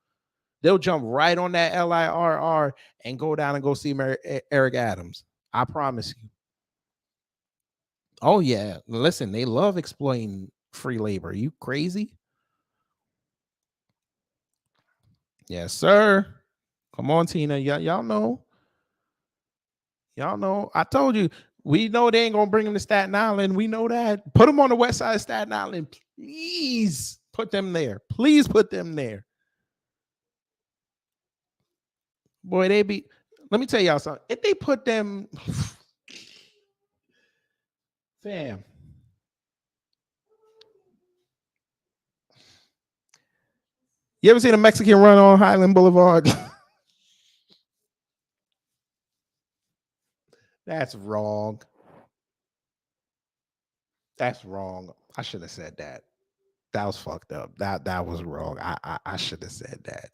They'll jump right on that LIRR and go down and go see Mayor Eric Adams. I promise you. Oh, yeah. Listen, they love exploiting free labor. Are you crazy? Yes, sir. Come on, Tina. Y'all know. Y'all know. I told you. We know they ain't going to bring them to Staten Island. We know that. Put them on the west side of Staten Island. Please put them there. Please put them there. Boy, let me tell y'all something. If they put them, fam. You ever seen a Mexican run on Highland Boulevard? That's wrong. That's wrong. I should have said that. That was fucked up. That was wrong. I should have said that.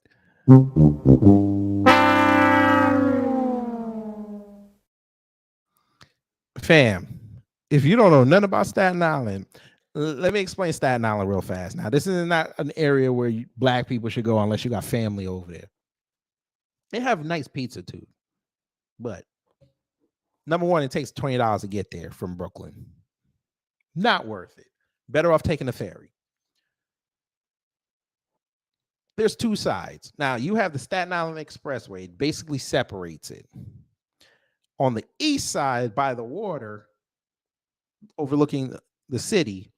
Fam, if you don't know nothing about Staten Island, let me explain Staten Island real fast. Now, this is not an area where black people should go unless you got family over there. They have nice pizza too, but number one, it takes $20 to get there from Brooklyn. Not worth it. Better off taking the ferry. There's 2 sides. Now, you have the Staten Island Expressway. It basically separates it. On the east side, by the water, overlooking the city,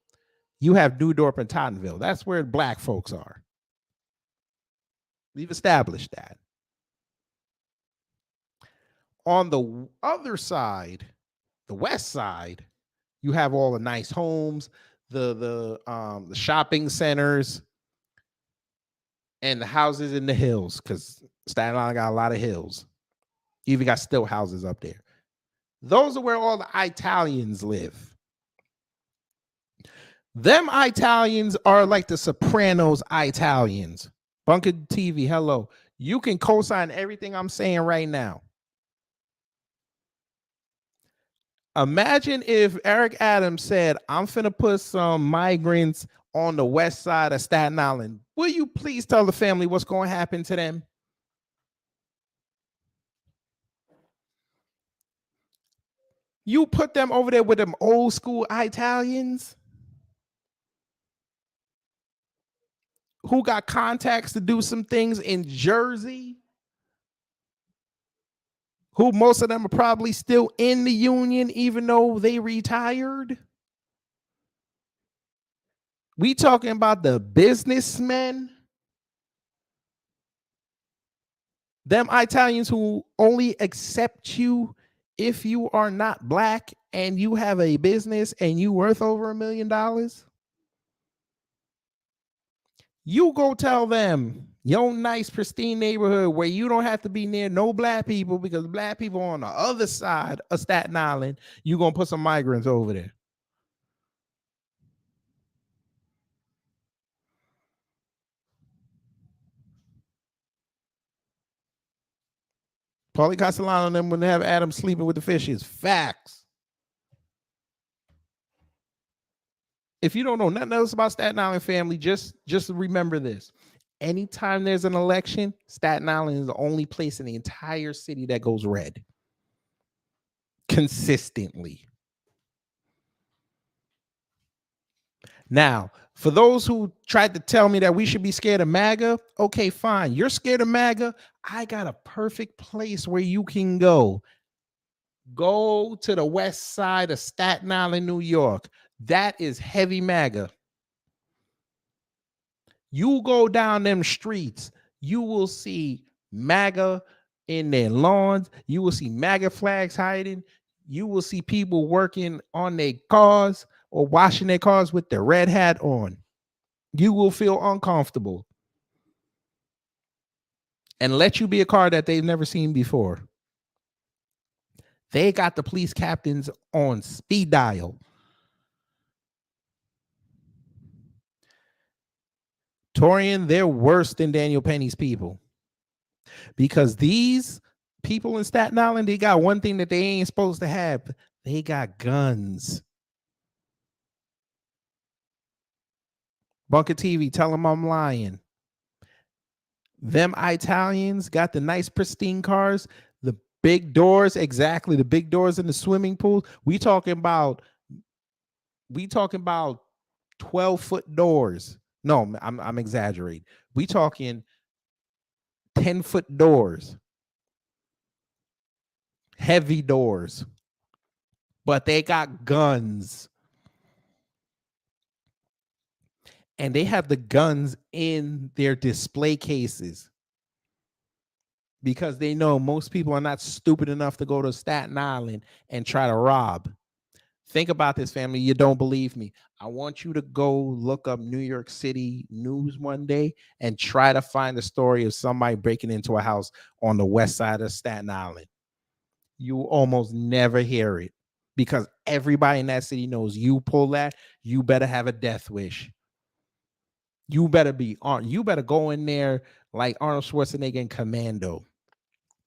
you have New Dorp and Tottenville. That's where black folks are. We've established that. On the other side, the west side, you have all the nice homes, the shopping centers, and the houses in the hills, because Staten Island got a lot of hills. You even got still houses up there. Those are where all the Italians live. Them Italians are like the Sopranos Italians. Bunker TV, hello. You can co-sign everything I'm saying right now. Imagine if Eric Adams said, I'm finna put some migrants on the west side of Staten Island. Will you please tell the family what's going to happen to them? You put them over there with them old school Italians who got contacts to do some things in Jersey, who most of them are probably still in the union even though they retired. We talking about the businessmen, them Italians who only accept you if you are not black and you have a business and you worth over $1 million. You go tell them your nice pristine neighborhood where you don't have to be near no black people because black people on the other side of Staten Island, you're going to put some migrants over there. Paulie Castellano and them when they have Adams sleeping with the fishes. Facts. If you don't know nothing else about Staten Island family, just remember this. Anytime there's an election, Staten Island is the only place in the entire city that goes red. Consistently. Now, for those who tried to tell me that we should be scared of MAGA, okay, fine. You're scared of MAGA. I got a perfect place where you can go. Go to the west side of Staten Island, New York. That is heavy MAGA. You go down them streets, you will see MAGA in their lawns. You will see MAGA flags hiding. You will see people working on their cars or washing their cars with their red hat on. You will feel uncomfortable and let you be a car that they've never seen before. They got the police captains on speed dial. Torian, they're worse than Daniel Penny's people. Because these people in Staten Island, they got one thing that they ain't supposed to have. They got guns. Bunker TV, tell them I'm lying. Them Italians got the nice pristine cars, the big doors, exactly, the big doors in the swimming pool. We talking about 12-foot doors. No, I'm exaggerating. We talking 10-foot doors. Heavy doors. But they got guns. And they have the guns in their display cases. Because they know most people are not stupid enough to go to Staten Island and try to rob. Think about this, family. You don't believe me. I want you to go look up New York City news one day and try to find the story of somebody breaking into a house on the west side of Staten Island. You almost never hear it because everybody in that city knows you pull that, you better have a death wish. You better be on. You better go in there like Arnold Schwarzenegger in Commando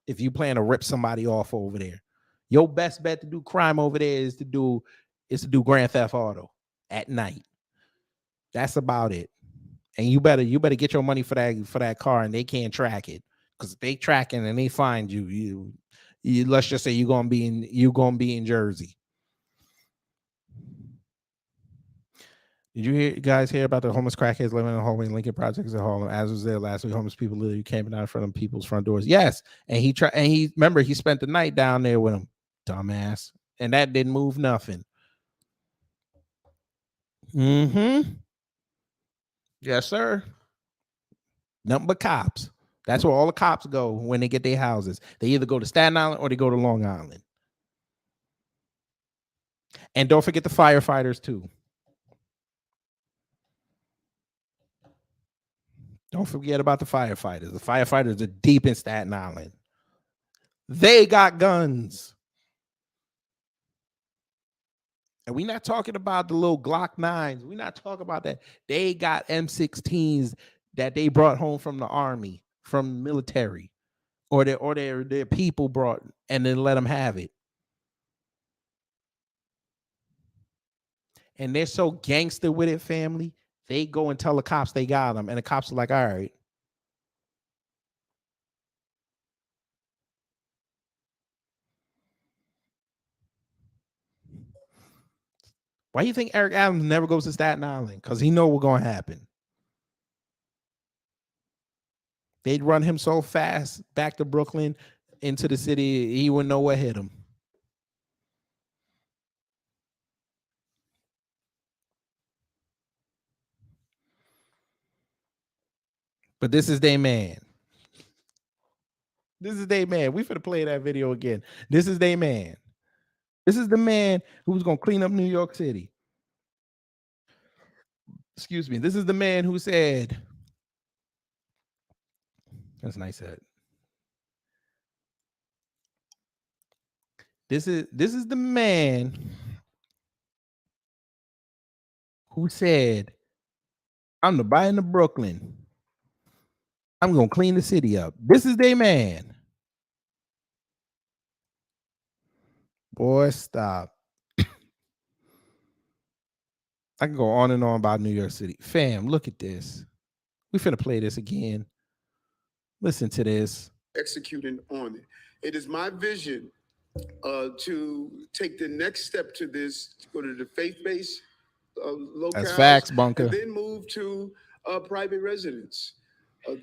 if you plan to rip somebody off over there. Your best bet to do crime over there is to do Grand Theft Auto at night. That's about it. And you better get your money for that car, and they can't track it because if they track it and they find you, let's just say you're gonna be in Jersey. Did you guys hear about the homeless crackheads living in the hallway in Lincoln Projects at Harlem? As was there last week, homeless people literally camping out in front of people's front doors. Yes, and he spent the night down there with them, dumbass, and that didn't move nothing. Yes, sir. Nothing but cops. That's where all the cops go when they get their houses. They either go to Staten Island or they go to Long Island. And don't forget the firefighters too. Don't forget about the firefighters. The firefighters are deep in Staten Island. They got guns. And we're not talking about the little Glock 9s. We're not talking about that. They got M16s that they brought home from the army, from the military, or their people brought, and then let them have it. And they're so gangster with it, family. They go and tell the cops they got them, and the cops are like, all right. Why do you think Eric Adams never goes to Staten Island? Because he know what's going to happen. They'd run him so fast back to Brooklyn into the city, he wouldn't know what hit him. But this is their man. This is their man. We finna play that video again. This is their man. This is the man who's going to clean up New York City. Excuse me. This is the man who said, that's nice head. This is the man who said, I'm the Biden of Brooklyn. I'm going to clean the city up. This is their man. Boy, stop. I can go on and on about New York City. Fam, look at this. We finna play this again. Listen to this. Executing on it. It is my vision to take the next step to this, to go to the faith-based locales. That's facts, Bunker. And then move to private residents.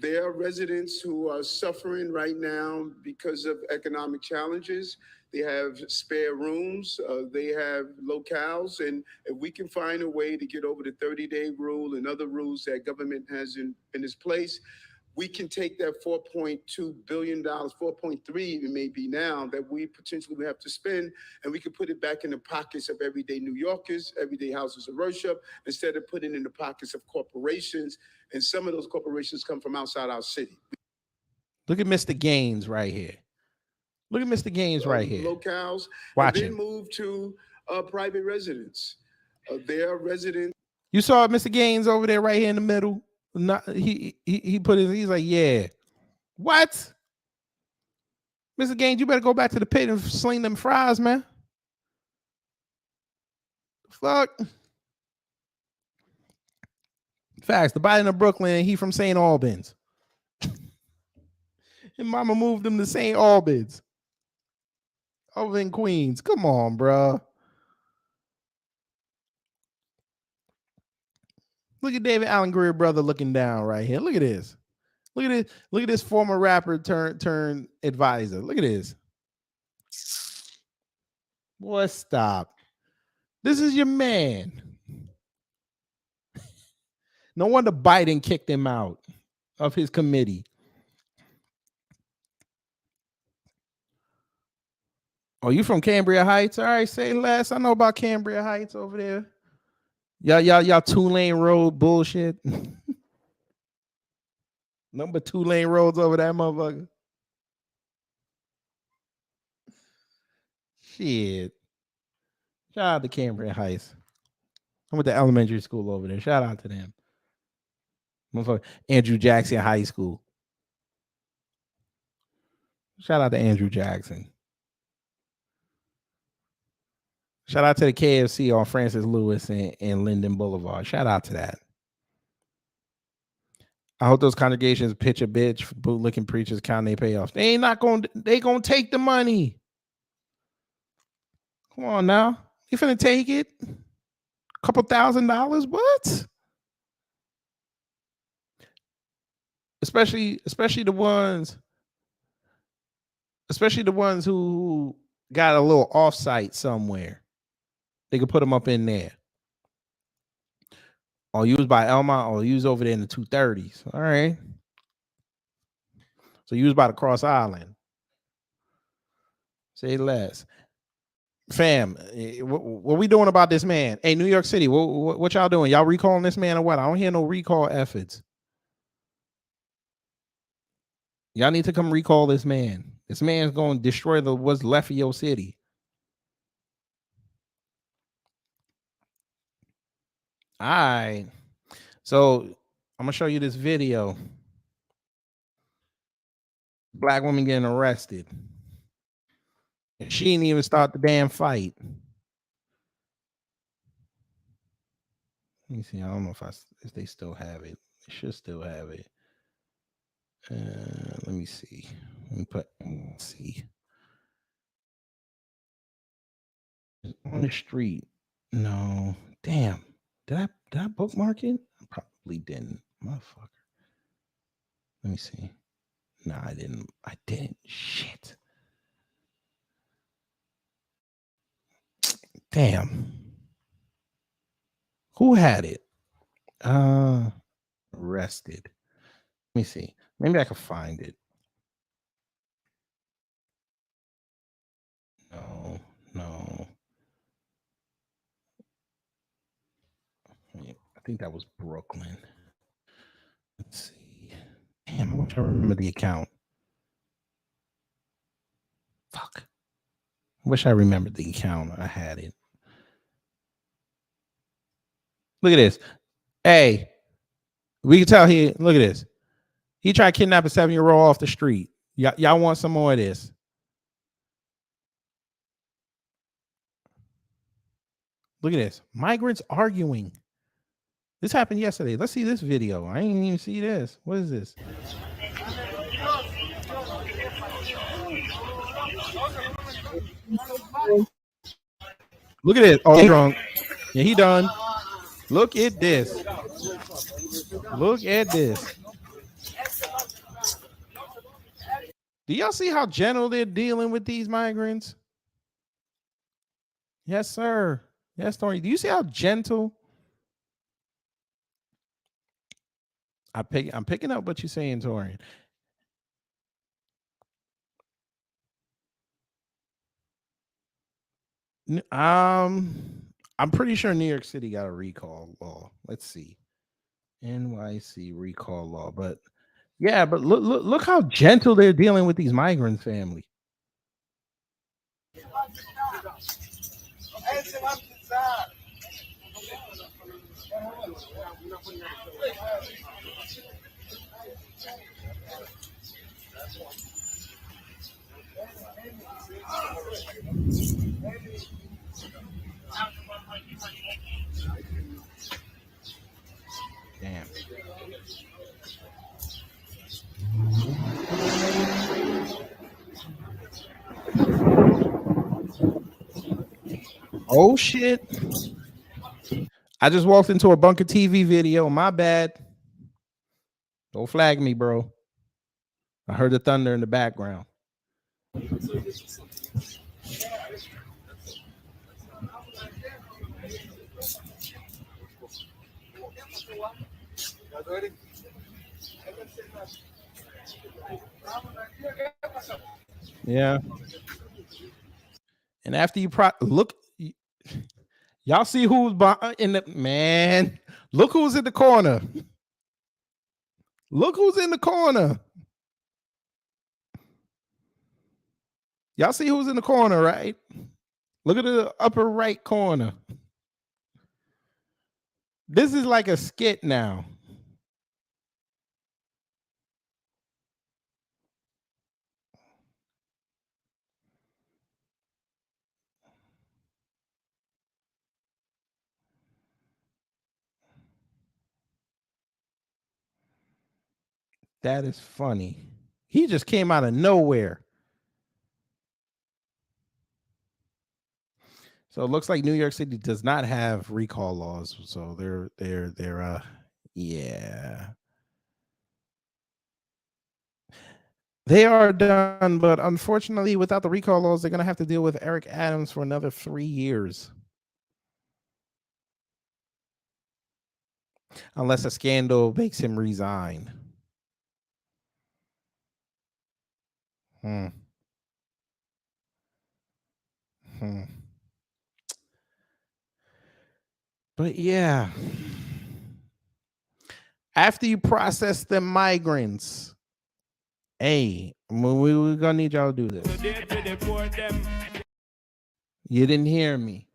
There are residents who are suffering right now because of economic challenges. They have spare rooms, they have locales, and if we can find a way to get over the 30-day rule and other rules that government has in its place, we can take that $4.2 billion, 4.3 even maybe now, that we potentially would have to spend, and we could put it back in the pockets of everyday New Yorkers, everyday houses of worship, instead of putting it in the pockets of corporations. And some of those corporations come from outside our city. Look at Mr. Gaines right here. Look at Mr. Gaines right here. Locales. Watch and then him. Move to private residents. Their residents. You saw Mr. Gaines over there right here in the middle. Not, he put his, he's like, yeah. What? Mr. Gaines, you better go back to the pit and sling them fries, man. Fuck. Facts. The Biden of Brooklyn, he from St. Albans. And mama moved him to St. Albans. Over in Queens. Come on, bro. Look at David Allen Greer brother looking down right here. Look at this. Look at this. Look at this former rapper turn advisor. Look at this. Boy, stop. This is your man. No wonder Biden kicked him out of his committee. Oh, you from Cambria Heights? All right, say less. I know about Cambria Heights over there. Y'all 2-lane road bullshit. Number 2-lane roads over that motherfucker. Shit. Shout out to Cambria Heights. I went to elementary school over there. Shout out to them. Motherfucker. Andrew Jackson High School. Shout out to Andrew Jackson. Shout out to the KFC on Francis Lewis and Linden Boulevard. Shout out to that. I hope those congregations pitch a bitch for bootlicking preachers count their payoffs. They gonna take the money. Come on now. You finna take it? A couple $1,000? What? Especially the ones who got a little offsite somewhere. They could put them up in there. Or use by Elmont, or use over there in the 230s. All right. So use by the Cross Island. Say less. Fam, what we doing about this man? Hey, New York City, what y'all doing? Y'all recalling this man or what? I don't hear no recall efforts. Y'all need to come recall this man. This man's going to destroy what's left of your city. All right. So I'm gonna show you this video. Black woman getting arrested. And she didn't even start the damn fight. Let me see. I don't know if they still have it. They should still have it. Let me see. Let's see. On the street. No. Damn. Did I bookmark it? I probably didn't. Motherfucker. Let me see. No, I didn't. Shit. Damn. Who had it? Arrested. Let me see. Maybe I can find it. No. I think that was Brooklyn. Let's see. Damn, I wish I remember the account. Fuck. I wish I remembered the account. I had it. Look at this. Hey, we can tell here. Look at this. He tried to kidnap a 7-year-old off the street. Y'all want some more of this? Look at this. Migrants arguing. This happened yesterday. Let's see this video. I ain't even see this. What is this? Look at this. Oh, he's drunk. Yeah, he done. Look at this. Look at this. Do y'all see how gentle they're dealing with these migrants? Yes, sir. Yes, Tori. Do you see how gentle? I'm picking up what you're saying, Torian. I'm pretty sure New York City got a recall law. Let's see. NYC recall law. But yeah, but look how gentle they're dealing with these migrant family. Damn. Oh shit. I just walked into a Bunker TV video. My bad. Don't flag me, bro. I heard the thunder in the background. Yeah. And after you look, y'all see who's in the man. Look who's in the corner. Look who's in the corner. Y'all see who's in the corner, right? Look at the upper right corner. This is like a skit now. That is funny. He just came out of nowhere. So it looks like New York City does not have recall laws. So they're yeah. They are done, but unfortunately, without the recall laws, they're gonna have to deal with Eric Adams for another 3 years. Unless a scandal makes him resign. But yeah, after you process the migrants, hey, we're gonna need y'all to do this. You didn't hear me.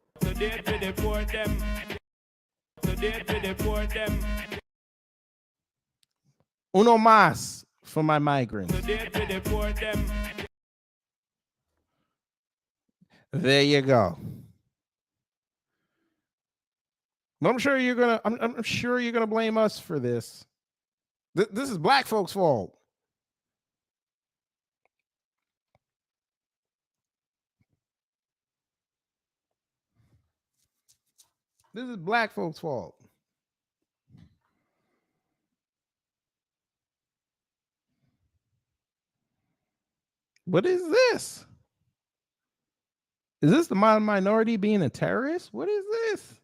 Uno más for my migrants. There you go. I'm sure you're gonna. I'm sure you're gonna blame us for this. This is black folks' fault. This is black folks' fault. What is this? Is this the minority being a terrorist? What is this?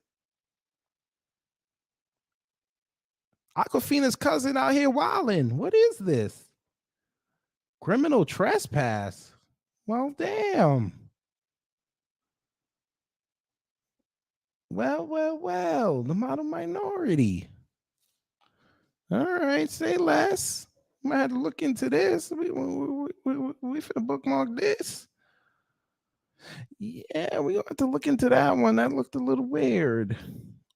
Aquafina's cousin out here wilding. What is this? Criminal trespass. Well, damn. Well. The model minority. All right, say less. I might have to look into this. We finna bookmark this. Yeah, we gonna have to look into that one. That looked a little weird.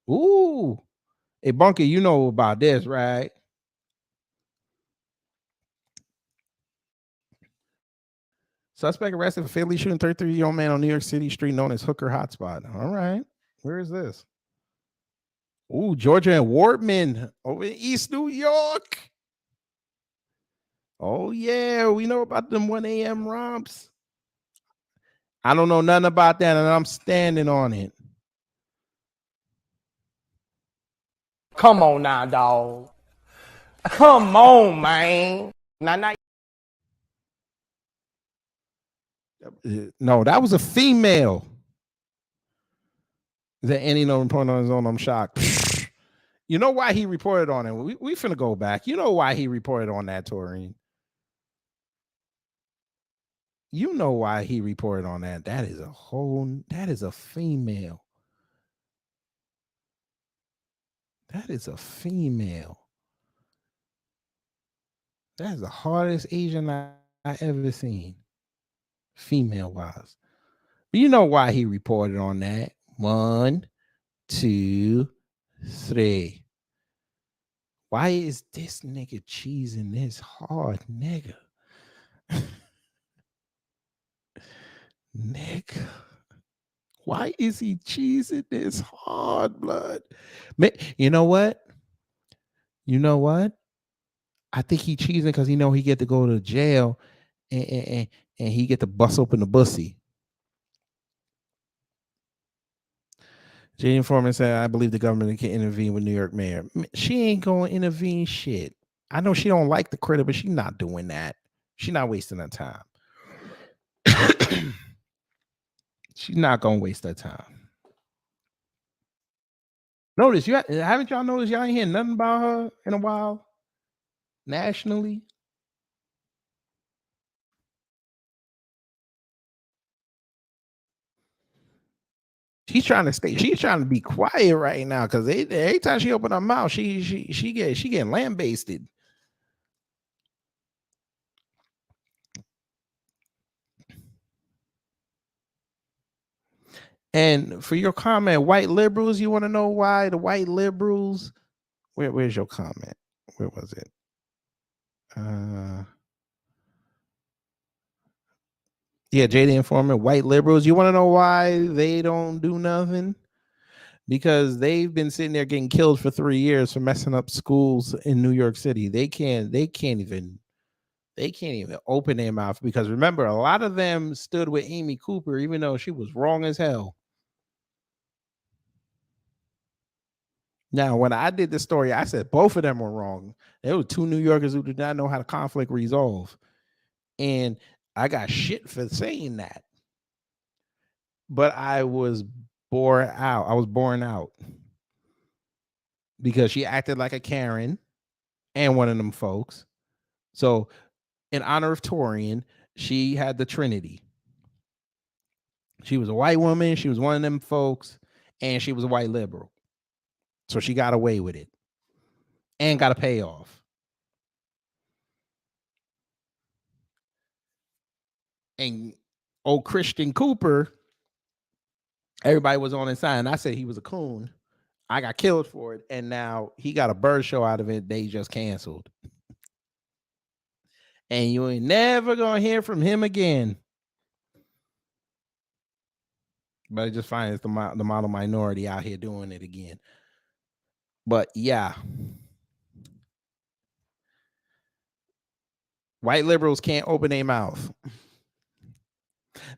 Ooh. Hey, Bunker, you know about this, right? Suspect arrested for fatally shooting 33-year-old man on New York City street known as Hooker Hotspot. All right. Where is this? Ooh, Georgia and Wortman over in East New York. Oh, yeah. We know about them 1 a.m. romps. I don't know nothing about that, and I'm standing on it. Come on now, dog. Come on, man. Now. No, that was a female. Is there any no report on his own? I'm shocked. You know why he reported on it? We finna go back. You know why he reported on that, Taurine. You know why he reported on that. That is a female. That is a female. That is the hardest Asian I ever seen. Female wise. But you know why he reported on that. 1, 2, 3. Why is this nigga cheesing this hard, nigga? Nigga. Why is he cheesing this hard, blood? You know what? I think he cheesing because he know he get to go to jail and he get to bust open the bussy. Jay Informant said, I believe the government can intervene with New York mayor. She ain't going to intervene shit. I know she don't like the critter, but she's not doing that. She's not wasting her time. She's not going to waste her time. Notice, haven't y'all noticed y'all ain't hear nothing about her in a while? Nationally? She's trying to be quiet right now because every time she open her mouth, she getting lambasted. And for your comment, white liberals, you want to know why the white liberals? Where's your comment? Where was it? Yeah, JD Informant, white liberals. You want to know why they don't do nothing? Because they've been sitting there getting killed for 3 years for messing up schools in New York City. They can't even open their mouth because remember, a lot of them stood with Amy Cooper, even though she was wrong as hell. Now, when I did the story, I said both of them were wrong. There were 2 New Yorkers who did not know how to conflict resolve. And I got shit for saying that. But I was born out because she acted like a Karen and one of them folks. So in honor of Torian, she had the Trinity. She was a white woman. She was one of them folks. And she was a white liberal. So she got away with it and got a payoff. And old Christian Cooper, everybody was on his side. And I said he was a coon. I got killed for it, and now he got a bird show out of it. They just canceled, and you ain't never gonna hear from him again. But I just find it's the model minority out here doing it again. But yeah, white liberals can't open their mouth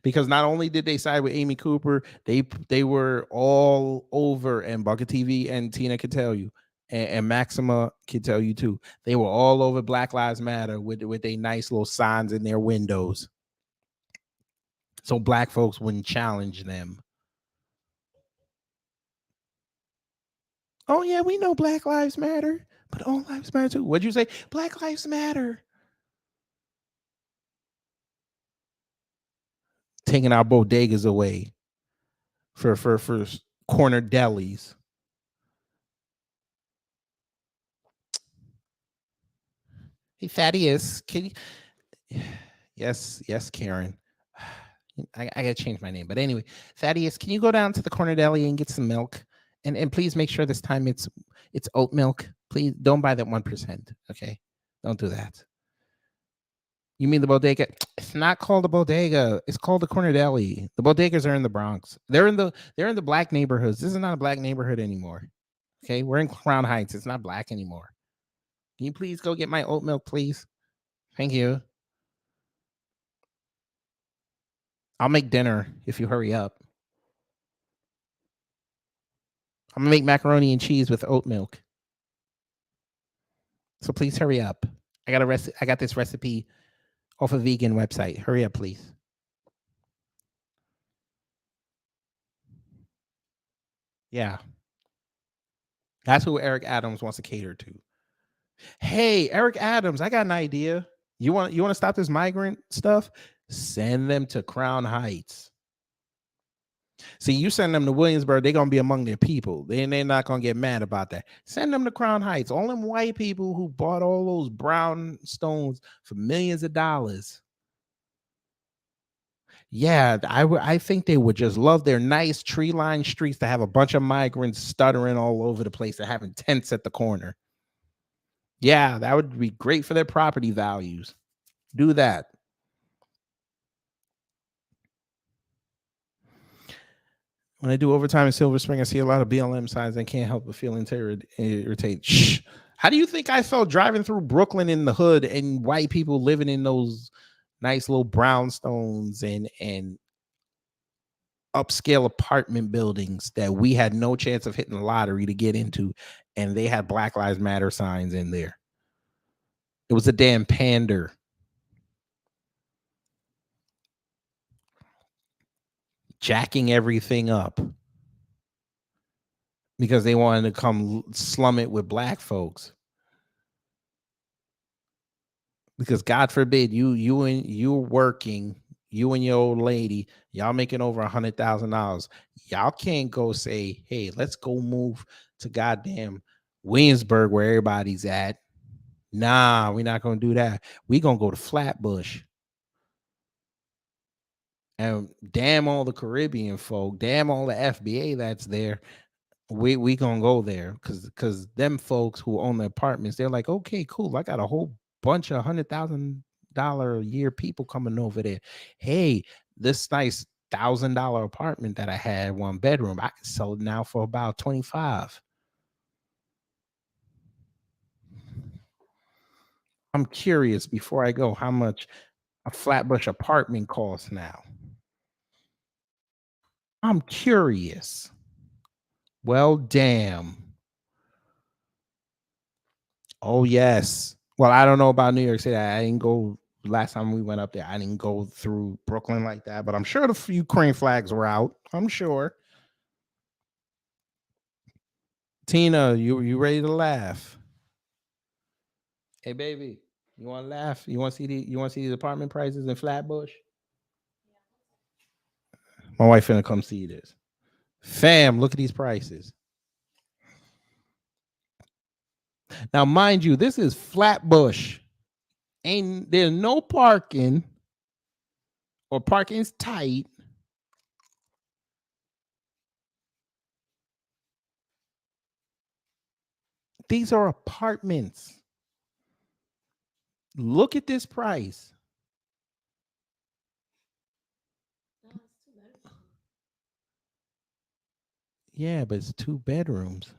because not only did they side with Amy Cooper, they were all over, and Bucket TV and Tina could tell you, and Maxima could tell you too. They were all over Black Lives Matter with their nice little signs in their windows, so black folks wouldn't challenge them. Oh yeah, we know Black Lives Matter, but all lives matter too. What'd you say? Black Lives Matter. Taking our bodegas away for corner delis. Hey Thaddeus, can you? Yes, Karen. I gotta change my name, but anyway, Thaddeus, can you go down to the corner deli and get some milk? And please make sure this time it's oat milk. Please don't buy that 1%. Okay, don't do that. You mean the bodega? It's not called a bodega. It's called the corner deli. The bodegas are in the Bronx. They're in the black neighborhoods. This is not a black neighborhood anymore. Okay, we're in Crown Heights. It's not black anymore. Can you please go get my oat milk, please? Thank you. I'll make dinner if you hurry up. I'm gonna make macaroni and cheese with oat milk. So please hurry up. I got this recipe off a vegan website. Hurry up, please. Yeah. That's who Eric Adams wants to cater to. Hey, Eric Adams, I got an idea. You want to stop this migrant stuff? Send them to Crown Heights. See, you send them to Williamsburg, they're going to be among their people. They're not going to get mad about that. Send them to Crown Heights. All them white people who bought all those brown stones for millions of dollars. Yeah, I think they would just love their nice tree-lined streets to have a bunch of migrants stuttering all over the place and having tents at the corner. Yeah, that would be great for their property values. Do that. When I do overtime in Silver Spring, I see a lot of BLM signs and can't help but feel irritated. Shh. How do you think I felt driving through Brooklyn in the hood and white people living in those nice little brownstones and upscale apartment buildings that we had no chance of hitting the lottery to get into, and they had Black Lives Matter signs in there? It was a damn pander. Jacking everything up because they wanted to come slum it with black folks. Because God forbid you're working, you and your old lady, y'all making over $100,000. Y'all can't go say, hey, let's go move to goddamn Williamsburg where everybody's at. Nah, we're not gonna do that. We're gonna go to Flatbush. And damn all the Caribbean folk, damn all the FBA that's there. We gonna go there because them folks who own the apartments, they're like, okay, cool. I got a whole bunch of $100,000 a year people coming over there. Hey, this nice $1,000 apartment that I had, 1 bedroom, I can sell it now for about 25. I'm curious before I go how much a Flatbush apartment costs now. I'm curious. Well, damn. Oh, yes. Well, I don't know about New York City. I didn't go last time we went up there. I didn't go through Brooklyn like that, but I'm sure the Ukraine flags were out. I'm sure. Tina, you ready to laugh? Hey, baby, you want to laugh? You want to see these apartment prices in Flatbush? My wife finna come see this. Fam, look at these prices. Now, mind you, this is Flatbush. There's no parking, or parking's tight. These are apartments. Look at this price. Yeah, but it's 2 bedrooms.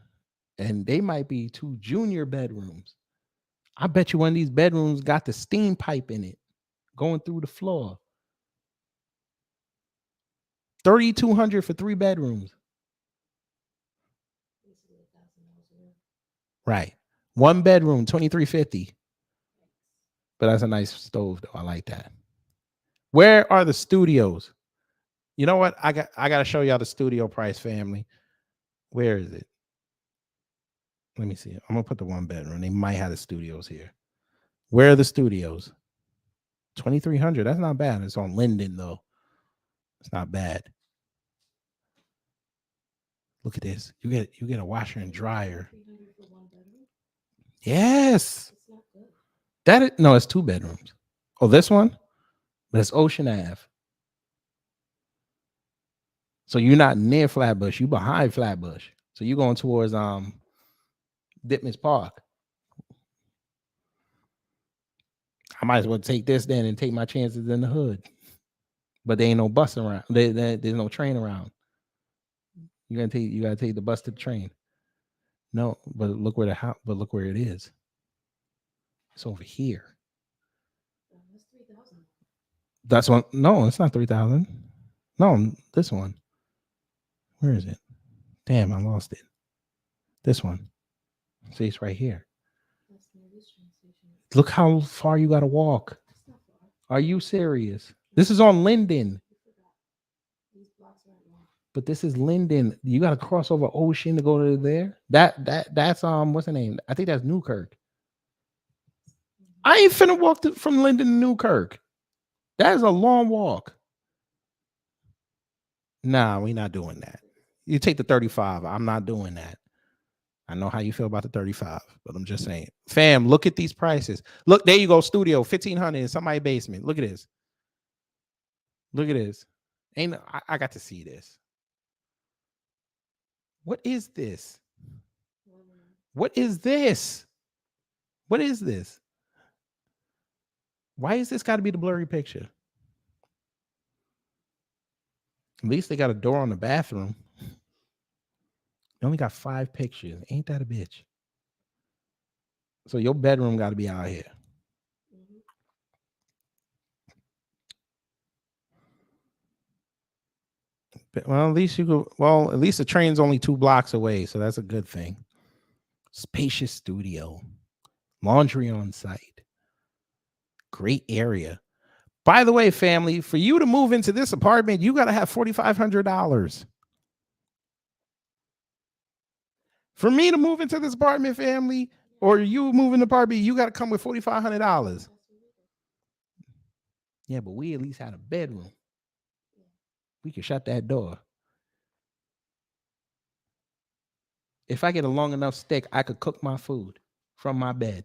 And they might be 2 junior bedrooms. I bet you one of these bedrooms got the steam pipe in it going through the floor. $3,200 for 3 bedrooms. Right. 1 bedroom, $2,350. But that's a nice stove, though. I like that. Where are the studios? You know what? I got to show y'all the studio price, family. Where is it? Let me see. I'm gonna put the 1 bedroom. They might have the studios here. Where are the studios? $2,300. That's not bad. It's on Linden though. It's not bad. Look at this. You get a washer and dryer. Yes. No, it's 2 bedrooms. Oh, this one? But it's Ocean Ave. So you're not near Flatbush, you behind Flatbush. So you're going towards Ditmas Park. I might as well take this then and take my chances in the hood. But there ain't no bus around. There's no train around. You gotta take the bus to the train. No, but look where it is. It's over here. That's one. No, it's not 3,000. No, this one. Where is it? Damn, I lost it. This one. See, it's right here. Look how far you gotta walk. Are you serious? This is on Linden. But this is Linden. You gotta cross over Ocean to go to there. That's what's the name? I think that's Newkirk. I ain't finna walk from Linden to Newkirk. That is a long walk. Nah, we not doing that. You take the 35. I'm not doing that. I know how you feel about the 35, but I'm just saying. Fam, look at these prices. Look, there you go. Studio, 1,500 in somebody's basement. Look at this. Look at this. I got to see this. What is this? What is this? What is this? Why is this got to be the blurry picture? At least they got a door on the bathroom. They only got 5 pictures. Ain't that a bitch? So your bedroom got to be out here. Well, at least at least the train's only 2 blocks away, so that's a good thing. Spacious studio. Laundry on site. Great area. By the way, family, for you to move into this apartment, you got to have $4,500. For me to move into this apartment, family, or you move in the apartment, you got to come with $4,500. Yeah, but we at least had a bedroom. We could shut that door. If I get a long enough stick, I could cook my food from my bed.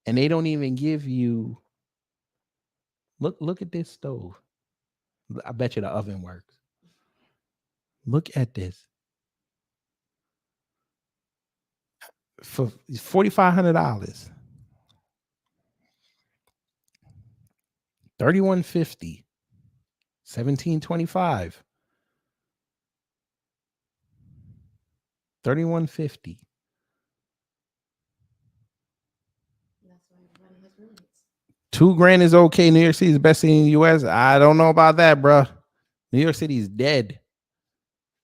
And they don't even give you. Look at this stove. I bet you the oven works. Look at this. For $4,500. $3,150. $1,725. $3,150. $2,000 is okay. New York City is the best city in the U.S. I don't know about that, bro. New York City is dead.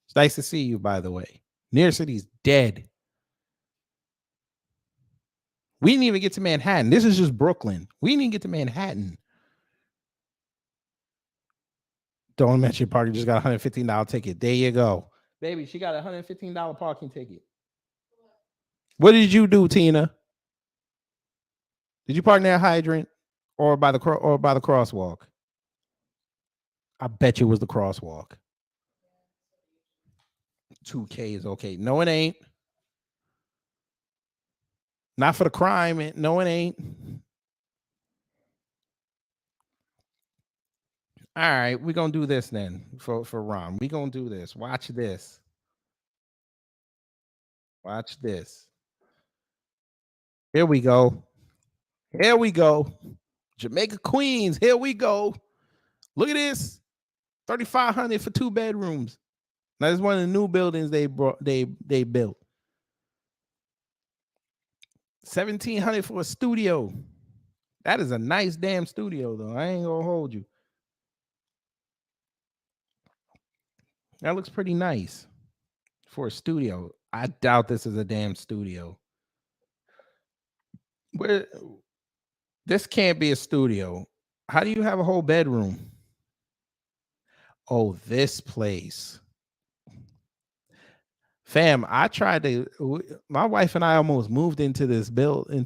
It's nice to see you, by the way. New York City is dead. We didn't even get to Manhattan. This is just Brooklyn. We didn't even get to Manhattan. Don't mention parking. Just got a $115 ticket. There you go. Baby, she got a $115 parking ticket. What did you do, Tina? Did you park near a hydrant or by the crosswalk? I bet you it was the crosswalk. $2,000 is okay. No, it ain't. Not for the crime. No, it ain't. All right, we're going to do this then for Ron. We're going to do this. Watch this. Watch this. Here we go. Here we go. Jamaica Queens. Here we go. Look at this. 3,500 for 2 bedrooms. Now, this is one of the new buildings they built. 1,700 for a studio. That is a nice damn studio, though. I ain't gonna hold you. That looks pretty nice for a studio. I doubt this is a damn studio. Where this can't be a studio. How do you have a whole bedroom? Oh, this place. Fam, I tried to, my wife and I almost moved into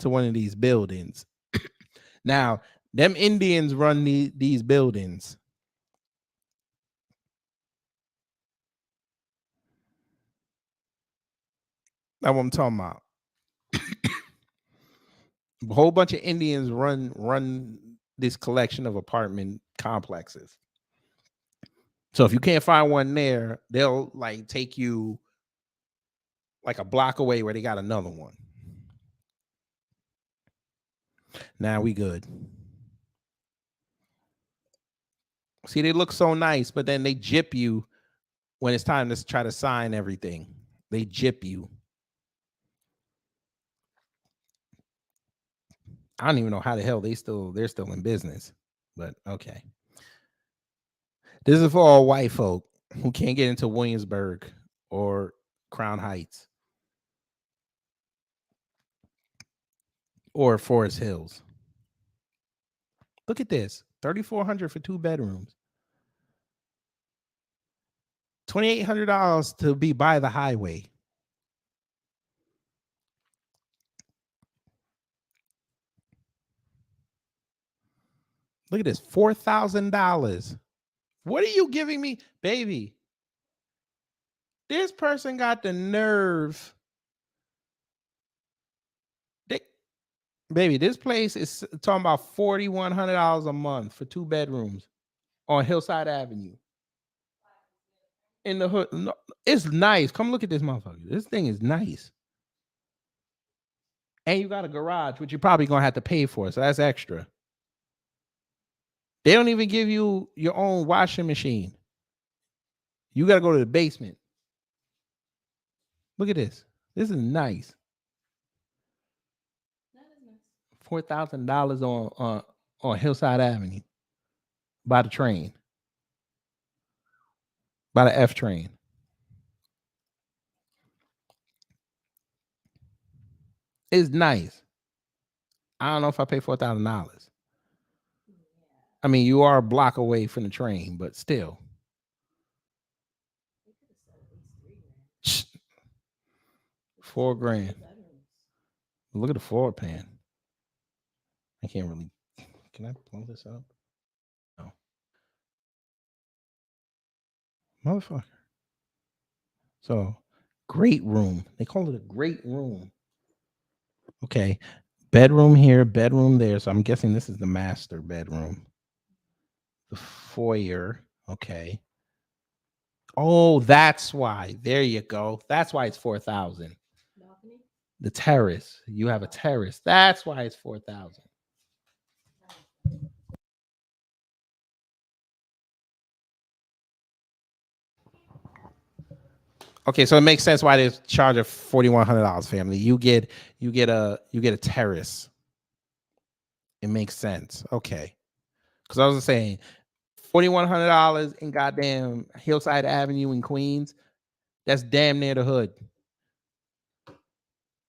one of these buildings. Now, them Indians run these buildings. That's what I'm talking about. A whole bunch of Indians run this collection of apartment complexes. So if you can't find one there, they'll like take you like a block away where they got another one. Now we good. See, they look so nice, but then they gyp you when it's time to try to sign everything. They gyp you. I don't even know how the hell they're still in business, but okay. This is for all white folk who can't get into Williamsburg or Crown Heights or Forest Hills. Look at this. 3,400 for 2 bedrooms. $2,800 to be by the highway. Look at this. $4,000. What are you giving me? Baby, this person got the nerve. Baby, this place is talking about $4,100 a month for 2 bedrooms on Hillside Avenue. In the hood. No, it's nice. Come look at this motherfucker. This thing is nice. And you got a garage, which you're probably going to have to pay for. So that's extra. They don't even give you your own washing machine. You got to go to the basement. Look at this. This is nice. $4,000 on Hillside Avenue by the train, by the F train. It's nice. I don't know if I pay $4,000. I mean, you are a block away from the train, but still. $4,000. Look at the floor pan. I can't really. Can I blow this up? No. Motherfucker. So, great room. They call it a great room. Okay. Bedroom here, bedroom there. So I'm guessing this is the master bedroom. The foyer. Okay. Oh, that's why. There you go. That's why it's 4,000. The terrace. You have a terrace. That's why it's 4,000. Okay, so it makes sense why they charge a $4,100, family. You get a terrace. It makes sense. Okay, because I was saying $4,100 in goddamn Hillside Avenue in Queens. That's damn near the hood.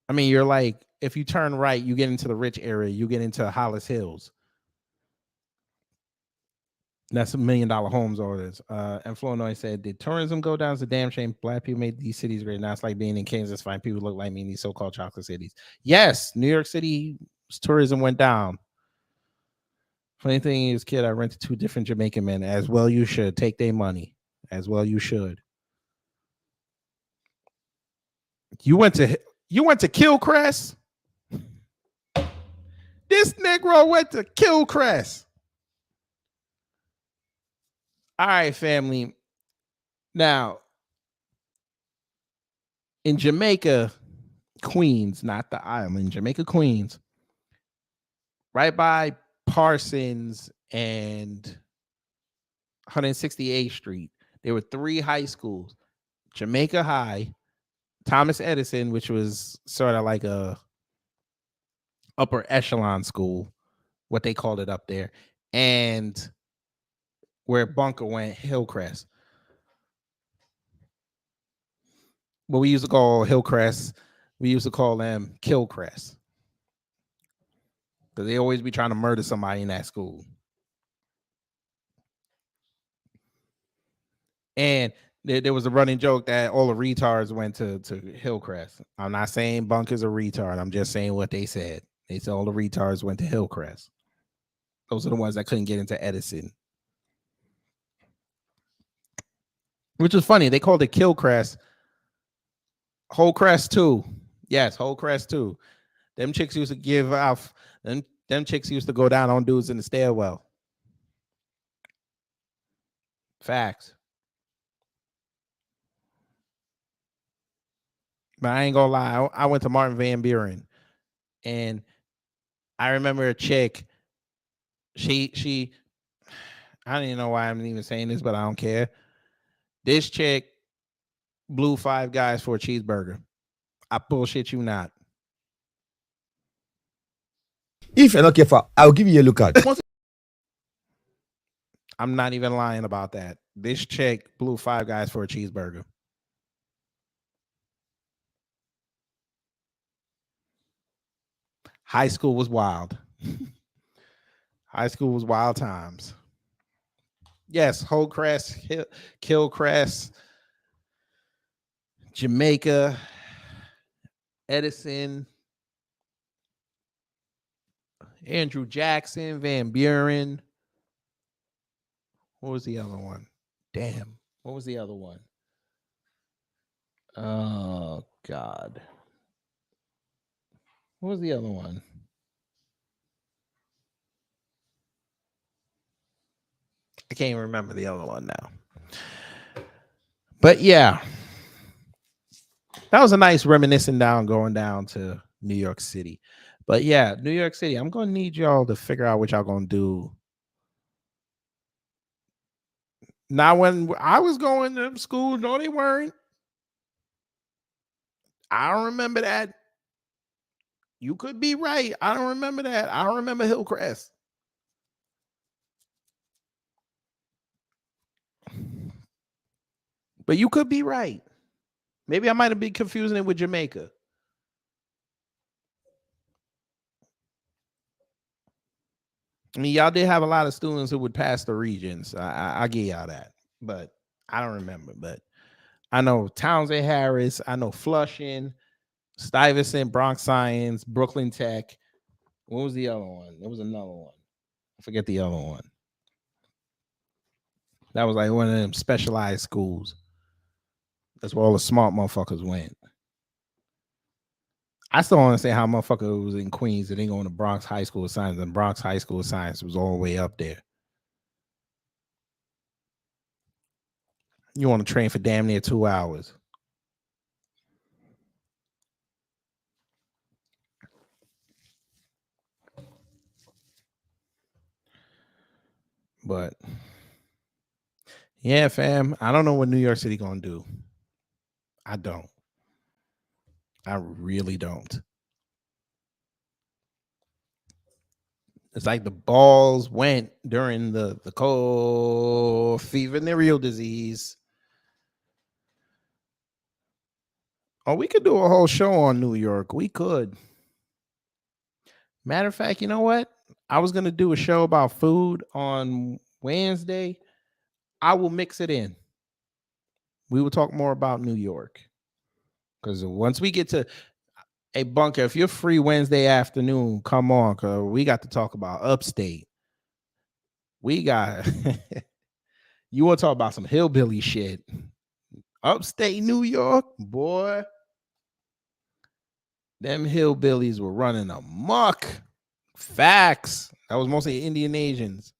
I mean, you're like, if you turn right, you get into the rich area. You get into Hollis Hills. That's $1 million homes orders. And Flournoy said, did tourism go down? It's a damn shame. Black people made these cities great. Now it's like being in Kansas, find people who look like me in these so-called chocolate cities. Yes, New York City tourism went down. Funny thing is, kid, I rented 2 different Jamaican men. As well you should. Take their money. As well you should. You went to Kilcrest? This Negro went to Kilcrest. All right, family. Now, in Jamaica, Queens, not the island, Jamaica, Queens, right by Parsons and 168th Street. There were 3 high schools: Jamaica High, Thomas Edison, which was sort of like a upper echelon school, what they called it up there, and where Bunker went, Hillcrest. What we used to call Hillcrest, we used to call them Killcrest, because they always be trying to murder somebody in that school. And there was a running joke that all the retards went to Hillcrest. I'm not saying Bunker's a retard. I'm just saying what they said. They said all the retards went to Hillcrest. Those are the ones that couldn't get into Edison. Which is funny. They called it Killcrest. Whole Crest too. Yes, Whole Crest too. Them chicks used to give off. Them chicks used to go down on dudes in the stairwell. Facts. But I ain't gonna lie. I went to Martin Van Buren, and I remember a chick. She. I don't even know why I'm even saying this, but I don't care. This chick blew 5 guys for a cheeseburger. I bullshit you not. If you're not careful, I'll give you a look at. I'm not even lying about that. This chick blew 5 guys for a cheeseburger. High school was wild. High school was wild times. Yes, Hillcrest, Killcrest, Jamaica, Edison, Andrew Jackson, Van Buren. What was the other one? Damn. What was the other one? Oh, God. What was the other one? I can't even remember the other one now. But yeah, that was a nice reminiscing going down to New York City. But yeah, New York City, I'm going to need y'all to figure out what y'all going to do. Now, when I was going to school, no, they weren't. I don't remember that. You could be right. I don't remember that. I don't remember Hillcrest. But you could be right. Maybe I might have been confusing it with Jamaica. I mean, y'all did have a lot of students who would pass the regions. I give y'all that. But I don't remember. But I know Townsend Harris. I know Flushing, Stuyvesant, Bronx Science, Brooklyn Tech. What was the other one? There was another one. I forget the other one. That was like one of them specialized schools. That's where all the smart motherfuckers went. I still don't understand how motherfucker was in Queens and they going to Bronx High School of Science, and Bronx High School of Science was all the way up there. You want to train for damn near 2 hours. But yeah, fam, I don't know what New York City gonna do. I don't. I really don't. It's like the balls went during the cold fever venereal disease. Oh, we could do a whole show on New York. We could. Matter of fact, you know what? I was going to do a show about food on Wednesday. I will mix it in. We will talk more about New York. Because once we get to a Bunker, if you're free Wednesday afternoon, come on, because we got to talk about upstate. We got, you want to talk about some hillbilly shit. Upstate New York, boy. Them hillbillies were running amok. Facts. That was mostly Indian Asians.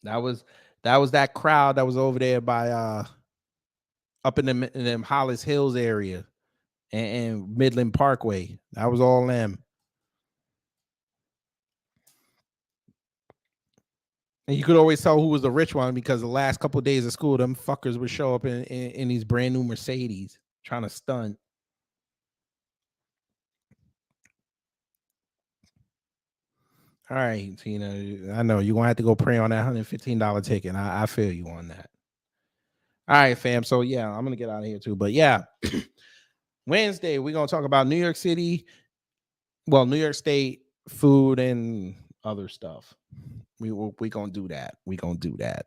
That was that crowd that was over there by up in them Hollis Hills area. and Midland Parkway. That was all them. And you could always tell who was the rich one because the last couple of days of school, them fuckers would show up in these brand new Mercedes trying to stunt. All right, Tina, I know you're going to have to go pray on that $115 ticket. I feel you on that. All right, fam. So, yeah, I'm going to get out of here too. But, yeah, Wednesday, we're going to talk about New York City, well, New York State food and other stuff. We going to do that. We going to do that.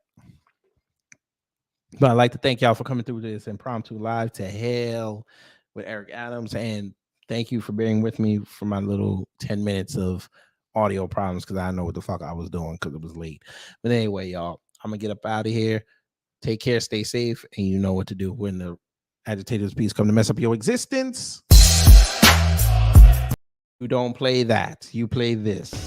But I'd like to thank y'all for coming through this impromptu live to hell with Eric Adams. And thank you for bearing with me for my little 10 minutes of audio problems because I know what the fuck I was doing because it was late. But anyway, y'all, I'm going to get up out of here. Take care, stay safe, and you know what to do when the agitators' piece come to mess up your existence. You don't play that. You play this.